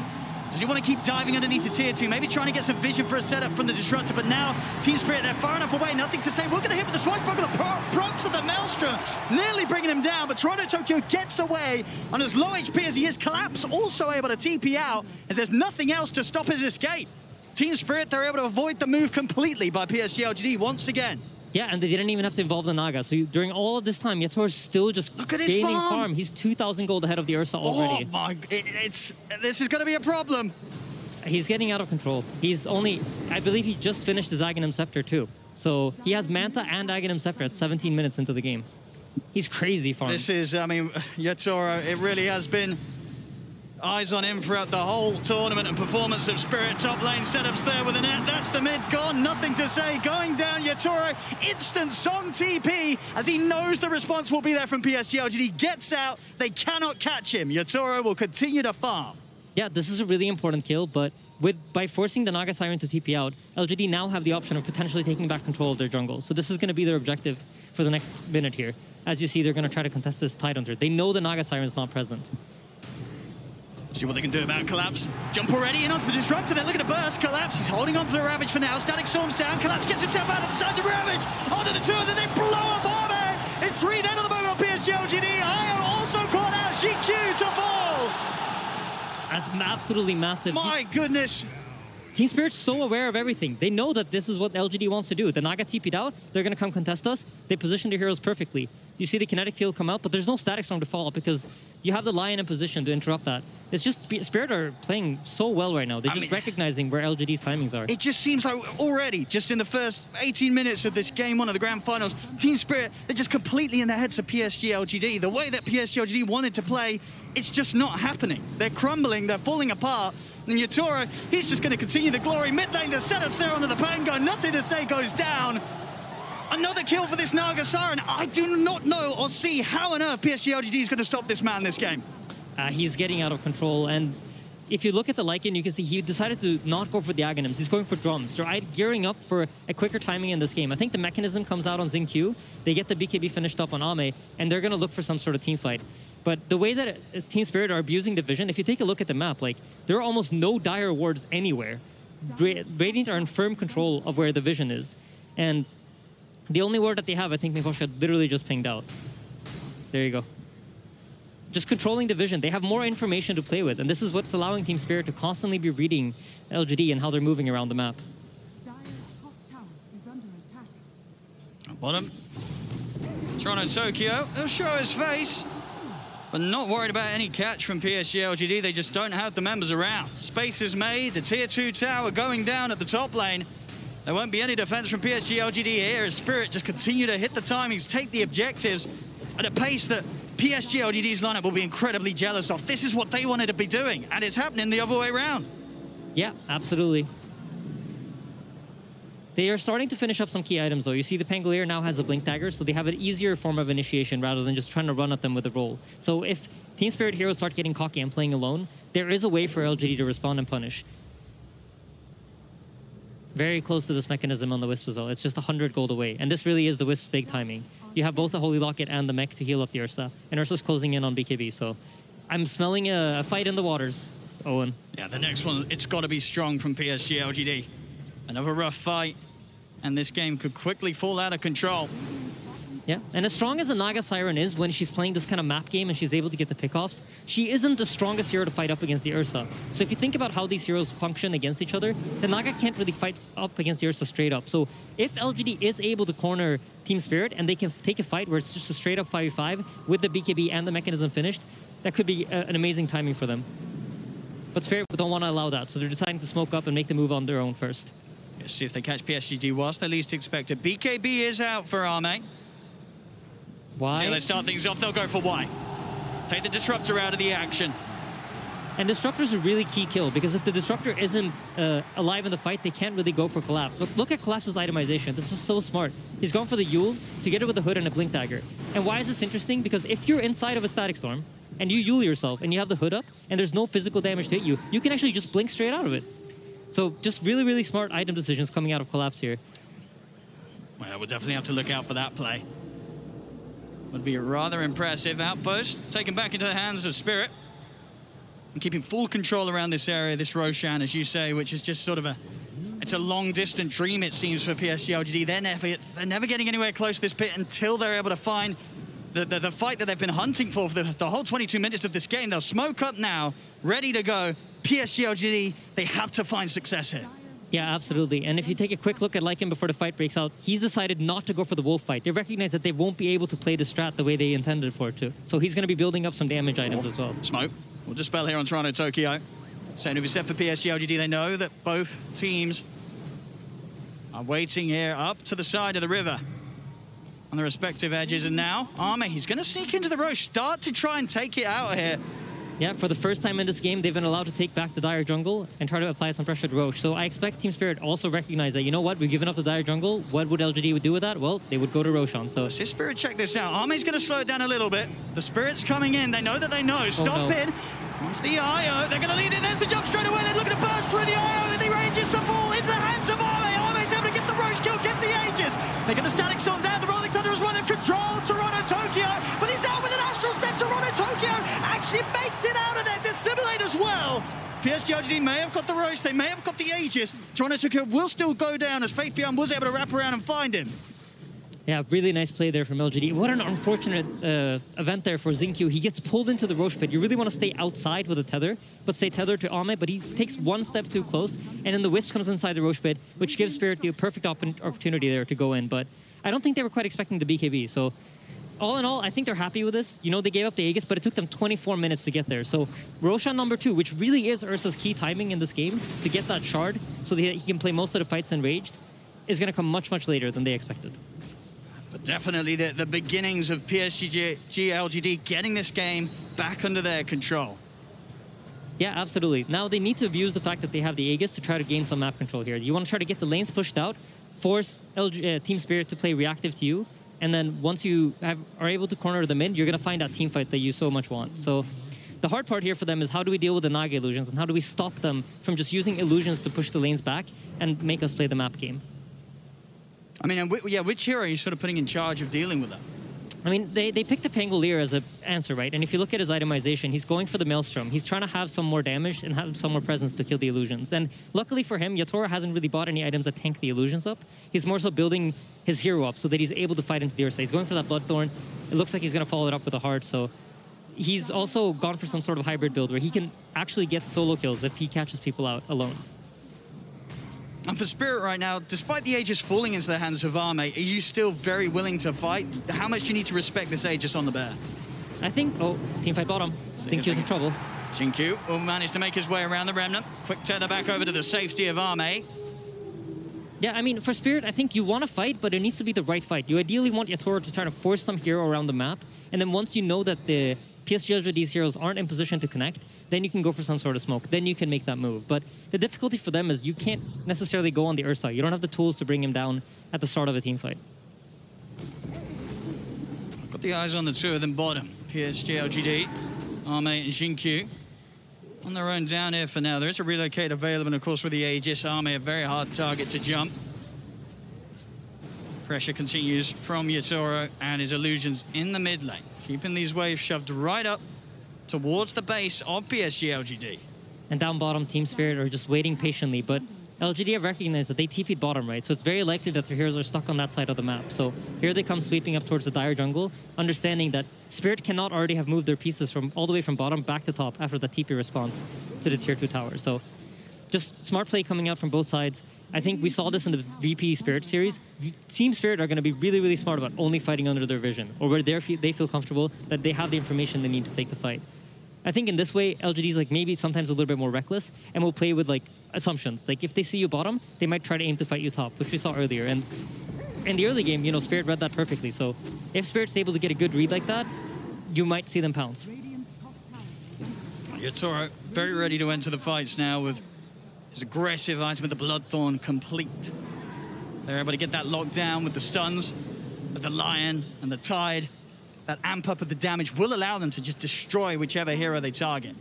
Does he want to keep diving underneath the tier 2? Maybe trying to get some vision for a setup from the Disruptor, but now Team Spirit, they're far enough away. Nothing to say. We're going to hit with the Swashbuckler. Procs of the Maelstrom, nearly bringing him down, but Toronto Tokyo gets away on as low HP as he is. Collapse also able to TP out, as there's nothing else to stop his escape. Team Spirit, they're able to avoid the move completely by PSG LGD once again. Yeah, and they didn't even have to involve the Naga. So during all of this time, Yatora's still just gaining farm. He's 2,000 gold ahead of the Ursa already. Oh my, this is going to be a problem. He's getting out of control. He's only, I believe he just finished his Aghanim Scepter too. So he has Manta and Aghanim Scepter at 17 minutes into the game. He's crazy farm. This is, I mean, Yatora, it really has been eyes on him throughout the whole tournament and performance of Spirit. Top lane setups there with a net. That's the mid gone. Nothing to say. Going down, Yatora. Instant Song TP as he knows the response will be there from PSG LGD. Gets out. They cannot catch him. Yatora will continue to farm. Yeah, this is a really important kill, but by forcing the Naga Siren to TP out, LGD now have the option of potentially taking back control of their jungle. So this is going to be their objective for the next minute here. As you see, they're going to try to contest this Tidehunter. They know the Naga Siren is not present. See what they can do about Collapse. Jump already in onto the Disruptor. They're looking to burst. Collapse, he's holding on to the Ravage for now. Static Storm's down. Collapse gets himself out of the side of Ravage. Onto the two of them. They blow up Arme. It's 3 down at the moment on PSG LGD. Ion also caught out. GQ to fall. That's absolutely massive. My goodness. Team Spirit's so aware of everything. They know that this is what LGD wants to do. The Naga TP'd out. They're going to come contest us. They position their heroes perfectly. You see the kinetic field come out, but there's no static storm to follow because you have the Lion in position to interrupt that. It's just Spirit are playing so well right now. They're just recognizing where LGD's timings are. It just seems like already, just in the first 18 minutes of this game 1 of the Grand Finals, Team Spirit, they're just completely in the heads of PSG LGD. The way that PSG LGD wanted to play, it's just not happening. They're crumbling, they're falling apart. And Yatora, he's just going to continue the glory. Mid lane, the setups there onto the Pango. Nothing to say, goes down. Another kill for this Naga Siren. I do not know or see how on earth PSG LGD is going to stop this man this game. He's getting out of control, and if you look at the Lycan, you can see he decided to not go for the Aghanims. He's going for drums. They're gearing up for a quicker timing in this game. I think the mechanism comes out on Xingqiu. They get the BKB finished up on Ame, and they're going to look for some sort of team fight. But the way that Team Spirit are abusing the vision, if you take a look at the map, like there are almost no dire wards anywhere. Radiant are in firm control of where the vision is, and the only ward that they have, I think Mikosha literally just pinged out. There you go. Just controlling the vision. They have more information to play with, and this is what's allowing Team Spirit to constantly be reading LGD and how they're moving around the map. Dire's top tower is under attack. Bottom. Toronto Tokyo, he'll show his face, but not worried about any catch from PSG LGD. They just don't have the members around. Space is made, the tier 2 tower going down at the top lane. There won't be any defense from PSG LGD here as Spirit just continue to hit the timings, take the objectives at a pace that PSG LGD's lineup will be incredibly jealous of. This is what they wanted to be doing, and it's happening the other way around. Yeah, absolutely. They are starting to finish up some key items, though. You see the Pangolier now has a Blink Dagger, so they have an easier form of initiation rather than just trying to run at them with a roll. So if Team Spirit heroes start getting cocky and playing alone, there is a way for LGD to respond and punish. Very close to this mechanism on the Wisp as well. It's just 100 gold away, and this really is the Wisp's big timing. You have both the Holy Locket and the mech to heal up the Ursa, and Ursa's closing in on BKB, so I'm smelling a fight in the waters, Owen. Yeah, the next one, it's got to be strong from PSG LGD. Another rough fight, and this game could quickly fall out of control. Yeah, and as strong as a Naga Siren is when she's playing this kind of map game and she's able to get the pickoffs, she isn't the strongest hero to fight up against the Ursa. So if you think about how these heroes function against each other, the Naga can't really fight up against the Ursa straight up. So if LGD is able to corner Team Spirit and they can take a fight where it's just a straight up 5v5 with the BKB and the mechanism finished, that could be an amazing timing for them. But Spirit don't want to allow that, so they're deciding to smoke up and make the move on their own first. Let's see if they catch PSG whilst they least expect it. BKB is out for Arme. Why? So let's start things off. They'll go for Y. Take the Disruptor out of the action. And Disruptor's a really key kill, because if the Disruptor isn't alive in the fight, they can't really go for Collapse. But look at Collapse's itemization. This is so smart. He's going for the Yules to get it with a hood and a Blink Dagger. And why is this interesting? Because if you're inside of a Static Storm, and you Yule yourself, and you have the hood up, and there's no physical damage to hit you, you can actually just blink straight out of it. So just really, really smart item decisions coming out of Collapse here. Well, we'll definitely have to look out for that play. Would be a rather impressive outpost, taken back into the hands of Spirit. And keeping full control around this area, this Roshan, as you say, which is just sort of it's a long distant dream, it seems, for PSG LGD. They're never getting anywhere close to this pit until they're able to find the fight that they've been hunting for the whole 22 minutes of this game. They'll smoke up now, ready to go. PSG LGD, they have to find success here. Yeah, absolutely. And if you take a quick look at Lycan before the fight breaks out, he's decided not to go for the wolf fight. They recognize that they won't be able to play the strat the way they intended for it to. So he's going to be building up some damage items as well. Smoke. We'll dispel here on Toronto, Tokyo. Same over set for PSG LGD. They know that both teams are waiting here up to the side of the river on the respective edges. And now, Arme, he's going to sneak into the Roche, start to try and take it out here. Yeah, for the first time in this game, they've been allowed to take back the Dire jungle and try to apply some pressure to Roche. So I expect Team Spirit also recognize that, you know what, we've given up the Dire jungle. What would LGD do with that? Well, they would go to Roshan. So let's see Spirit check this out. Arme's going to slow it down a little bit. The Spirit's coming in. They know that they know. Stop in. Onto the IO. They're going to lead it. There's the jump straight away. They're looking to burst through the IO. And the Aegis to fall into the hands of Arme. Arme's able to get the Roche kill, get the Aegis. They get the Static Storm down. The Rolling Thunder is one in control. Toronto, Tokyo. But he's out with an Astral Step. Toronto, Tokyo actually makes it out of there. Dissimulate as well. PSG LGD may have got the Roche. They may have got the Aegis. Toronto, Tokyo will still go down as Faith Beyond was able to wrap around and find him. Yeah, really nice play there from LGD. What an unfortunate event there for Xingqiu. He gets pulled into the Roche pit. You really want to stay outside with a tether, but stay tethered to Arme, but he takes one step too close, and then the Wisp comes inside the Roche pit, which gives Spirit the perfect opportunity there to go in, but I don't think they were quite expecting the BKB, so all in all, I think they're happy with this. You know, they gave up the Aegis, but it took them 24 minutes to get there. So Roshan number 2, which really is Ursa's key timing in this game to get that shard so that he can play most of the fights enraged, is going to come much, much later than they expected. But definitely the beginnings of PSG LGD getting this game back under their control. Yeah, absolutely. Now they need to abuse the fact that they have the Aegis to try to gain some map control here. You want to try to get the lanes pushed out, force Team Spirit to play reactive to you, and then once you are able to corner them in, you're going to find that team fight that you so much want. So the hard part here for them is how do we deal with the Naga illusions, and how do we stop them from just using illusions to push the lanes back and make us play the map game? I mean, yeah, which hero are you sort of putting in charge of dealing with that? I mean, they picked the Pangolier as an answer, right? And if you look at his itemization, he's going for the Maelstrom. He's trying to have some more damage and have some more presence to kill the illusions. And luckily for him, Yatora hasn't really bought any items that tank the illusions up. He's more so building his hero up so that he's able to fight into the Ursa. He's going for that Bloodthorn. It looks like he's going to follow it up with a Heart, so he's also gone for some sort of hybrid build where he can actually get solo kills if he catches people out alone. And for Spirit right now, despite the Aegis falling into the hands of Arme, are you still very willing to fight? How much do you need to respect this Aegis on the bear? I think, teamfight bottom. Xingqiu's in trouble. Xingqiu will manage to make his way around the Remnant. Quick tether back over to the safety of Arme. Yeah, I mean, for Spirit, I think you want to fight, but it needs to be the right fight. You ideally want Yatora to try to force some hero around the map, and then once you know that the PSG LGD's heroes aren't in position to connect, then you can go for some sort of smoke. Then you can make that move. But the difficulty for them is you can't necessarily go on the Ursa. You don't have the tools to bring him down at the start of a team fight. Got the eyes on the two of them bottom. PSG LGD, Arme and Xingqiu on their own down here for now. There is a relocate available, and of course with the Aegis, Arme a very hard target to jump. Pressure continues from Yatora and his illusions in the mid lane, keeping these waves shoved right up towards the base of PSG LGD. And down bottom, Team Spirit are just waiting patiently, but LGD have recognized that they TP'd bottom, right? So it's very likely that their heroes are stuck on that side of the map. So here they come sweeping up towards the Dire jungle, understanding that Spirit cannot already have moved their pieces from all the way from bottom back to top after the TP response to the tier 2 tower. So just smart play coming out from both sides. I think we saw this in the VP Spirit series. Team Spirit are going to be really, really smart about only fighting under their vision, or where they feel comfortable that they have the information they need to take the fight. I think in this way, LGD is like maybe sometimes a little bit more reckless and will play with like assumptions. Like if they see you bottom, they might try to aim to fight you top, which we saw earlier. And in the early game, you know, Spirit read that perfectly. So if Spirit's able to get a good read like that, you might see them pounce. Yatoro very ready to enter the fights now with his aggressive item with the Bloodthorn complete. They're able to get that locked down with the stuns, with the Lion and the Tide. That amp up of the damage will allow them to just destroy whichever hero they target.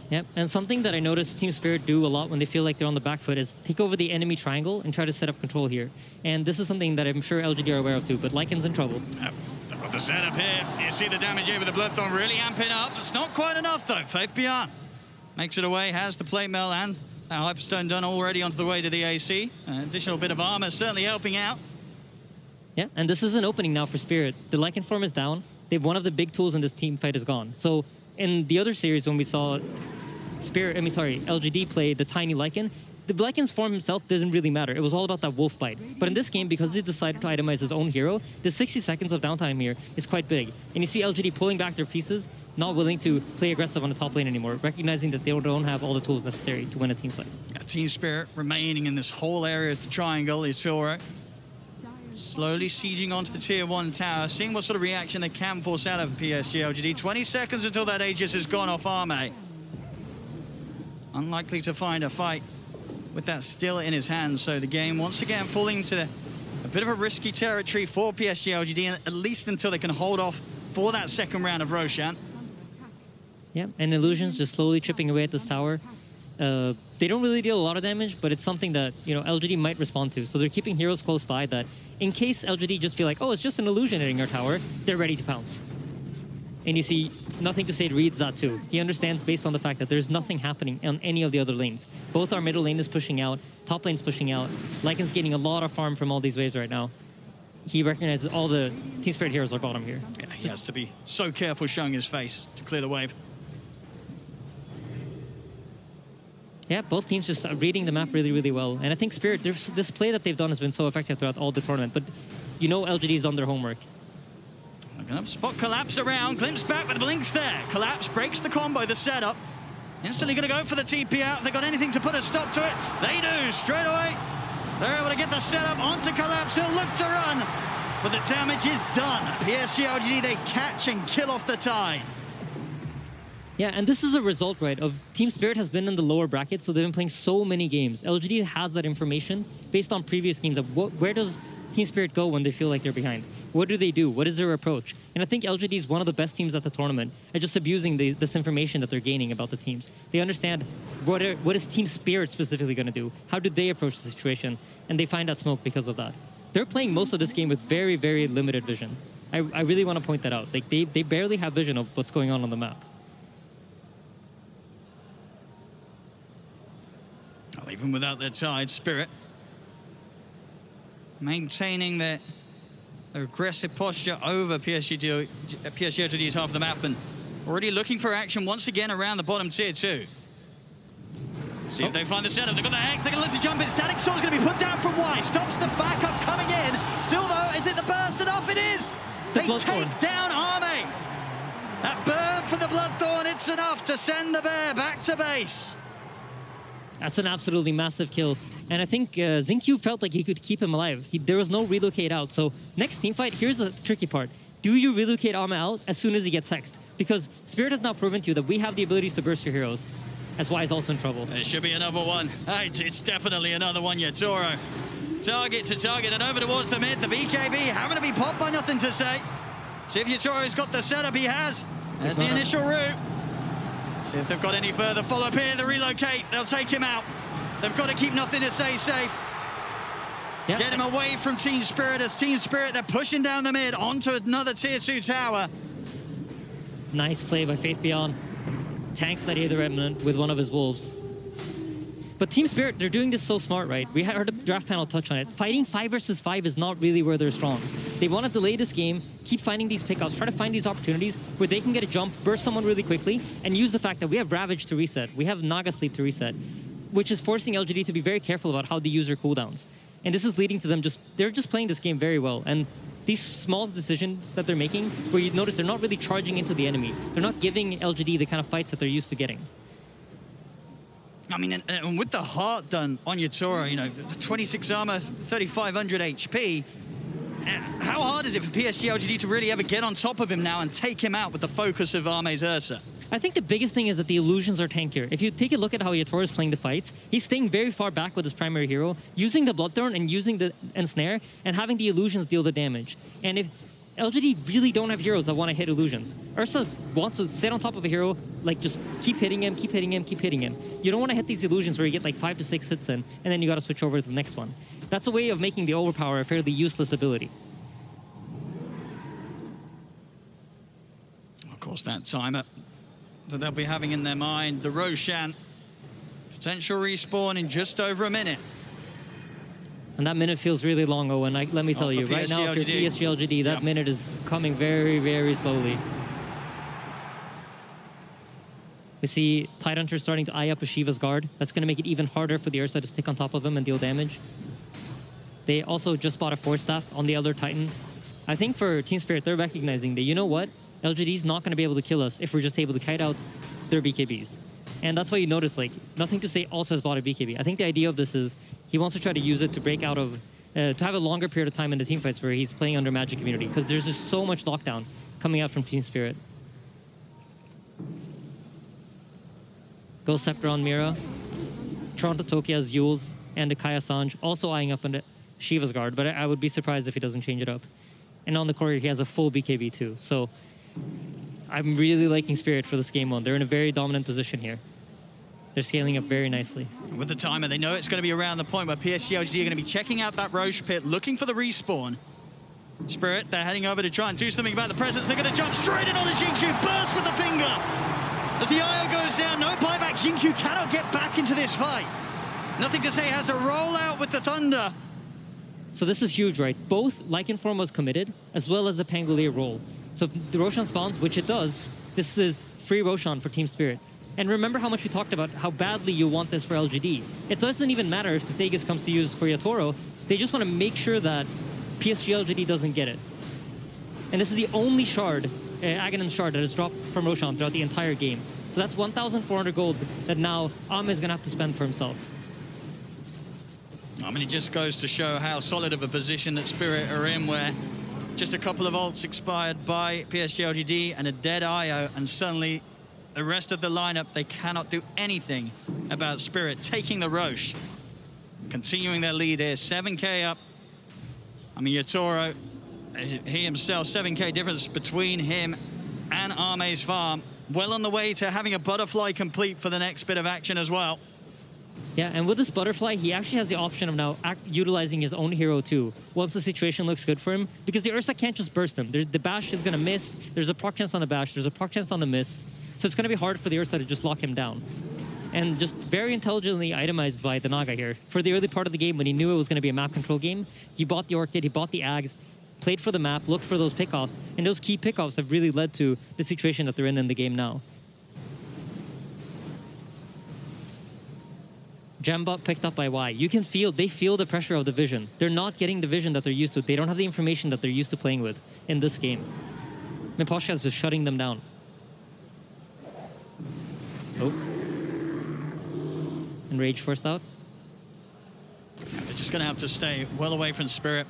Yep, and something that I noticed Team Spirit do a lot when they feel like they're on the back foot is take over the enemy triangle and try to set up control here. And this is something that I'm sure LGD are aware of too, but Lycan's in trouble. Yep. They've got the setup here. You see the damage here with the Bloodthorn really amping up. It's not quite enough though. Faith Beyond makes it away, has the plate mail and that Hyperstone done already onto the way to the AC. An additional bit of armor certainly helping out. Yeah, and this is an opening now for Spirit. The Lycan form is down. One of the big tools in this team fight is gone. So in the other series when we saw LGD play the tiny Lycan, the Lycan's form himself doesn't really matter. It was all about that wolf bite. But in this game, because he decided to itemize his own hero, the 60 seconds of downtime here is quite big. And you see LGD pulling back their pieces, not willing to play aggressive on the top lane anymore, recognizing that they don't have all the tools necessary to win a team fight. Team Spirit remaining in this whole area of the triangle. Yatoro slowly sieging onto the tier 1 tower, seeing what sort of reaction they can force out of PSG LGD. 20 seconds until that Aegis has gone off Arme. Unlikely to find a fight with that still in his hands. So the game once again falling into a bit of a risky territory for PSG LGD, at least until they can hold off for that second round of Roshan. Yeah, and Illusion's just slowly chipping away at this tower. They don't really deal a lot of damage, but it's something that, you know, LGD might respond to. So they're keeping heroes close by that in case LGD just feel like, oh, it's just an Illusion hitting our tower, they're ready to pounce. And you see, Nothing to Say reads that too. He understands based on the fact that there's nothing happening on any of the other lanes. Both our middle lane is pushing out, top lane's pushing out. Lycan's getting a lot of farm from all these waves right now. He recognizes all the Team Spirit heroes are bottom here. Yeah, he has to be so careful showing his face to clear the wave. Yeah, both teams just reading the map really, really well. And I think Spirit, this play that they've done has been so effective throughout all the tournament. But you know LGD's done their homework. Looking up, spot Collapse around, glimpse back with the blinks there. Collapse breaks the combo, the setup. Instantly going to go for the TP out. If they got anything to put a stop to it, they do straight away. They're able to get the setup onto Collapse. He'll look to run, but the damage is done. PSG LGD, they catch and kill off the Tide. Yeah, and this is a result, right, of Team Spirit has been in the lower bracket, so they've been playing so many games. LGD has that information based on previous games of where does Team Spirit go when they feel like they're behind? What do they do? What is their approach? And I think LGD is one of the best teams at the tournament at just abusing this information that they're gaining about the teams. They understand what is Team Spirit specifically going to do? How do they approach the situation? And they find that smoke because of that. They're playing most of this game with very, very limited vision. I really want to point that out. Like they barely have vision of what's going on the map. Even without their Tide, Spirit maintaining their aggressive posture over PSG LGD's half of the map and already looking for action once again around the bottom tier 2. See if they find the setup. They've got the Hex, they're going to look to jump in. Static Storm's going to be put down from Y. Stops the backup coming in. Still though, is it the burst enough? It is! They take down Arme. That burn for the Bloodthorn, it's enough to send the bear back to base. That's an absolutely massive kill. And I think Xingqiu felt like he could keep him alive. There was no relocate out. So next team fight, here's the tricky part. Do you relocate Arma out as soon as he gets hexed? Because Spirit has now proven to you that we have the abilities to burst your heroes. That's why he's also in trouble. It should be another one. It's definitely another one, Yatoro. Target to target and over towards the mid. The BKB having to be popped by Nothing to Say. See if Yatoro's got the setup. He has. There's the initial route. See if they've got any further follow-up here. The relocate, they'll take him out. They've got to keep Nothing to Say safe. Yep. Get him away from Team Spirit. As Team Spirit, they're pushing down the mid onto another tier 2 tower. Nice play by Faith Beyond. Tanks that Aether Remnant with one of his wolves. But Team Spirit, they're doing this so smart, right? We heard the draft panel touch on it. Fighting 5 versus 5 is not really where they're strong. They want to delay this game, keep finding these pickups, try to find these opportunities where they can get a jump, burst someone really quickly, and use the fact that we have Ravage to reset, we have Naga Sleep to reset, which is forcing LGD to be very careful about how they use their cooldowns. And this is leading to them they're just playing this game very well. And these small decisions that they're making, where you notice they're not really charging into the enemy. They're not giving LGD the kind of fights that they're used to getting. I mean, and with the heart done on Yatoro, you know, 26 armor, 3,500 HP, how hard is it for PSG LGD to really ever get on top of him now and take him out with the focus of Arme's Ursa? I think the biggest thing is that the illusions are tankier. If you take a look at how Yatoro is playing the fights, he's staying very far back with his primary hero, using the Bloodthorn and using the Ensnare, and having the illusions deal the damage. And if LGD really don't have heroes that want to hit illusions, Ursa wants to sit on top of a hero, like just keep hitting him, keep hitting him, keep hitting him. You don't want to hit these illusions where you get like 5 to 6 hits in, and then you got to switch over to the next one. That's a way of making the Overpower a fairly useless ability. Of course, that timer that they'll be having in their mind, the Roshan, potential respawn in just over a minute. And that minute feels really long, Owen. Let me tell you, right now, if you're PSG LGD, that minute is coming very, very slowly. We see Tidehunter starting to eye up a Shiva's guard. That's going to make it even harder for the Ursa to stick on top of him and deal damage. They also just bought a Force Staff on the Elder Titan. I think for Team Spirit, they're recognizing that, you know what? LGD's not going to be able to kill us if we're just able to kite out their BKBs. And that's why you notice, like, Nothing to Say also has bought a BKB. I think the idea of this is he wants to try to use it to break out of, to have a longer period of time in the teamfights where he's playing under Magic Community, because there's just so much lockdown coming out from Team Spirit. Go Scepter on Mira. Toronto Toki has Yules and Kaya Sanj also eyeing up into Shiva's guard, but I would be surprised if he doesn't change it up. And on the courier, he has a full BKB too. So I'm really liking Spirit for this game one. They're in a very dominant position here. They're scaling up very nicely. With the timer, they know it's going to be around the point where PSG LGD are going to be checking out that Roche pit, looking for the respawn. Spirit, they're heading over to try and do something about the presence. They're going to jump straight in on the Xingqiu, burst with the finger. As the IO goes down, no buyback. Xingqiu cannot get back into this fight. Nothing to Say has to roll out with the Thunder. So this is huge, right? Both Lycanform was committed, as well as the Pangolier roll. So if the Roshan spawns, which it does, this is free Roshan for Team Spirit. And remember how much we talked about how badly you want this for LGD. It doesn't even matter if the Sagas comes to use for Yatoro. They just want to make sure that PSG LGD doesn't get it. And this is the only shard, Aghanim's shard, that has dropped from Roshan throughout the entire game. So that's 1,400 gold that now Ame is going to have to spend for himself. I mean, it just goes to show how solid of a position that Spirit are in, where just a couple of ults expired by PSG LGD and a dead IO, and suddenly the rest of the lineup, they cannot do anything about Spirit taking the Roche. Continuing their lead here, 7k up. I mean, Yatoro, he himself, 7k difference between him and Arme's farm. Well on the way to having a butterfly complete for the next bit of action as well. Yeah, and with this butterfly, he actually has the option of now utilizing his own hero too, once the situation looks good for him, because the Ursa can't just burst him. The bash is going to miss, there's a proc chance on the bash, there's a proc chance on the miss, so it's going to be hard for the Ursa to just lock him down. And just very intelligently itemized by the Naga here. For the early part of the game, when he knew it was going to be a map control game, he bought the Orchid, he bought the Ags, played for the map, looked for those pickoffs, and those key pickoffs have really led to the situation that they're in the game now. Jambot picked up by Y. You can feel, they feel the pressure of the vision. They're not getting the vision that they're used to. They don't have the information that they're used to playing with in this game. Miposhka is just shutting them down. Oh. And Rage forced out. They're just going to have to stay well away from Spirit.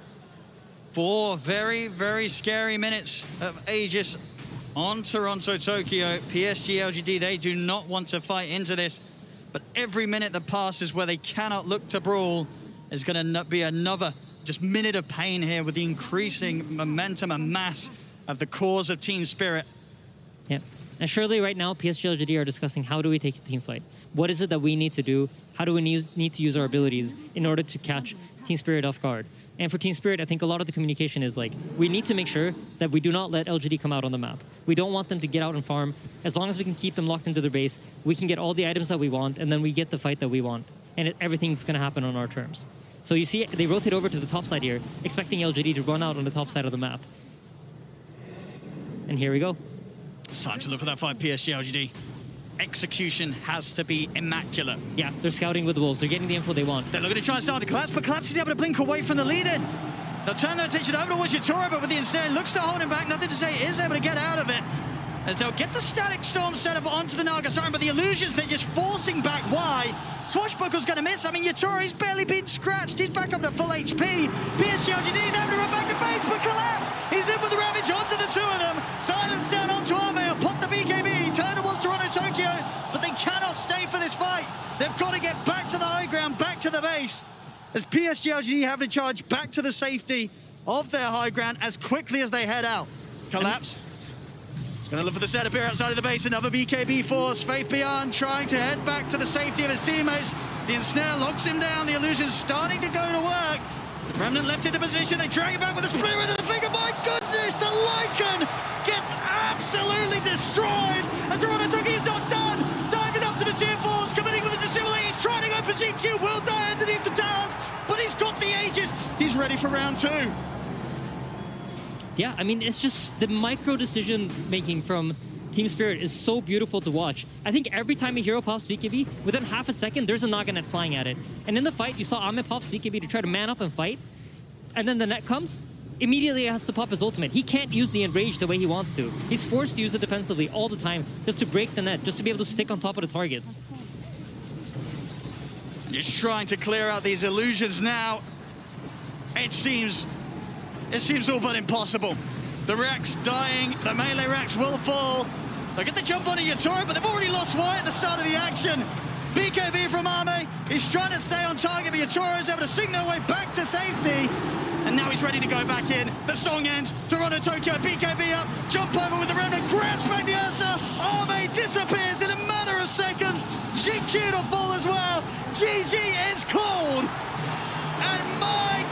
4 very, very scary minutes of Aegis on Toronto, Tokyo. PSG LGD, they do not want to fight into this. But every minute that passes where they cannot look to brawl is going to be another just minute of pain here with the increasing momentum and mass of the cause of Team Spirit. Yeah. And surely right now, PSG LGD are discussing how do we take a team fight? What is it that we need to do? How do we need to use our abilities in order to catch Team Spirit off guard? And for Team Spirit, I think a lot of the communication is like, we need to make sure that we do not let LGD come out on the map. We don't want them to get out and farm. As long as we can keep them locked into their base, we can get all the items that we want, and then we get the fight that we want. And everything's going to happen on our terms. So you see, they rotate over to the top side here, expecting LGD to run out on the top side of the map. And here we go. It's time to look for that fight, PSG LGD. Execution has to be immaculate. Yeah, they're scouting with the Wolves. They're getting the info they want. They're looking to try and start to collapse, but Collapse is able to blink away from the lead-in. They'll turn their attention over towards Yatora, but with the Ensnare, looks to hold him back. Nothing to say, is able to get out of it. As they'll get the Static Storm set up onto the Naga Siren, but the Illusions, they're just forcing back wide. Swashbuckle's going to miss. I mean, Yatora, he's barely been scratched. He's back up to full HP. PSG LGD, they're able to run back at base, but collapse. He's in with the Ravage onto the two of them. Silence down onto Arme, pop the BKB, turn towards Toronto Tokyo, but they cannot stay for this fight. They've got to get back to the high ground, back to the base, as PSG LGD have to charge back to the safety of their high ground as quickly as they head out. Collapse. Gonna look for the setup here outside of the base. Another BKB force. Faith Beyond trying to head back to the safety of his teammates. The Ensnare locks him down. The Illusion's starting to go to work. Remnant left in the position. They drag it back with a Spirit of the finger. My goodness, the Lycan gets absolutely destroyed. And Toronto Tokyo's not done. Diving up to the tier 4s, committing with a dissimulate. He's trying to go for GQ. Will die underneath the towers, but he's got the Aegis. He's ready for round 2. Yeah, I mean, it's just the micro decision making from Team Spirit is so beautiful to watch. I think every time a hero pops BKB, within half a second, there's a Naga net flying at it. And in the fight, you saw Ahmed pop BKB to try to man up and fight. And then the net comes, immediately he has to pop his ultimate. He can't use the Enrage the way he wants to. He's forced to use it defensively all the time just to break the net, just to be able to stick on top of the targets. Just trying to clear out these Illusions now. It seems all but impossible. The Rex dying, the melee Rex will fall. They'll get the jump on a Yatora, but they've already lost Wyatt at the start of the action. BKB from Arme, he's trying to stay on target, but Yatora is able to sing their way back to safety. And now he's ready to go back in. The song ends, Toronto Tokyo, BKB up, jump over with the Remnant, grabs back the Ursa. Arme disappears in a matter of seconds. GQ to fall as well. GG is called. And my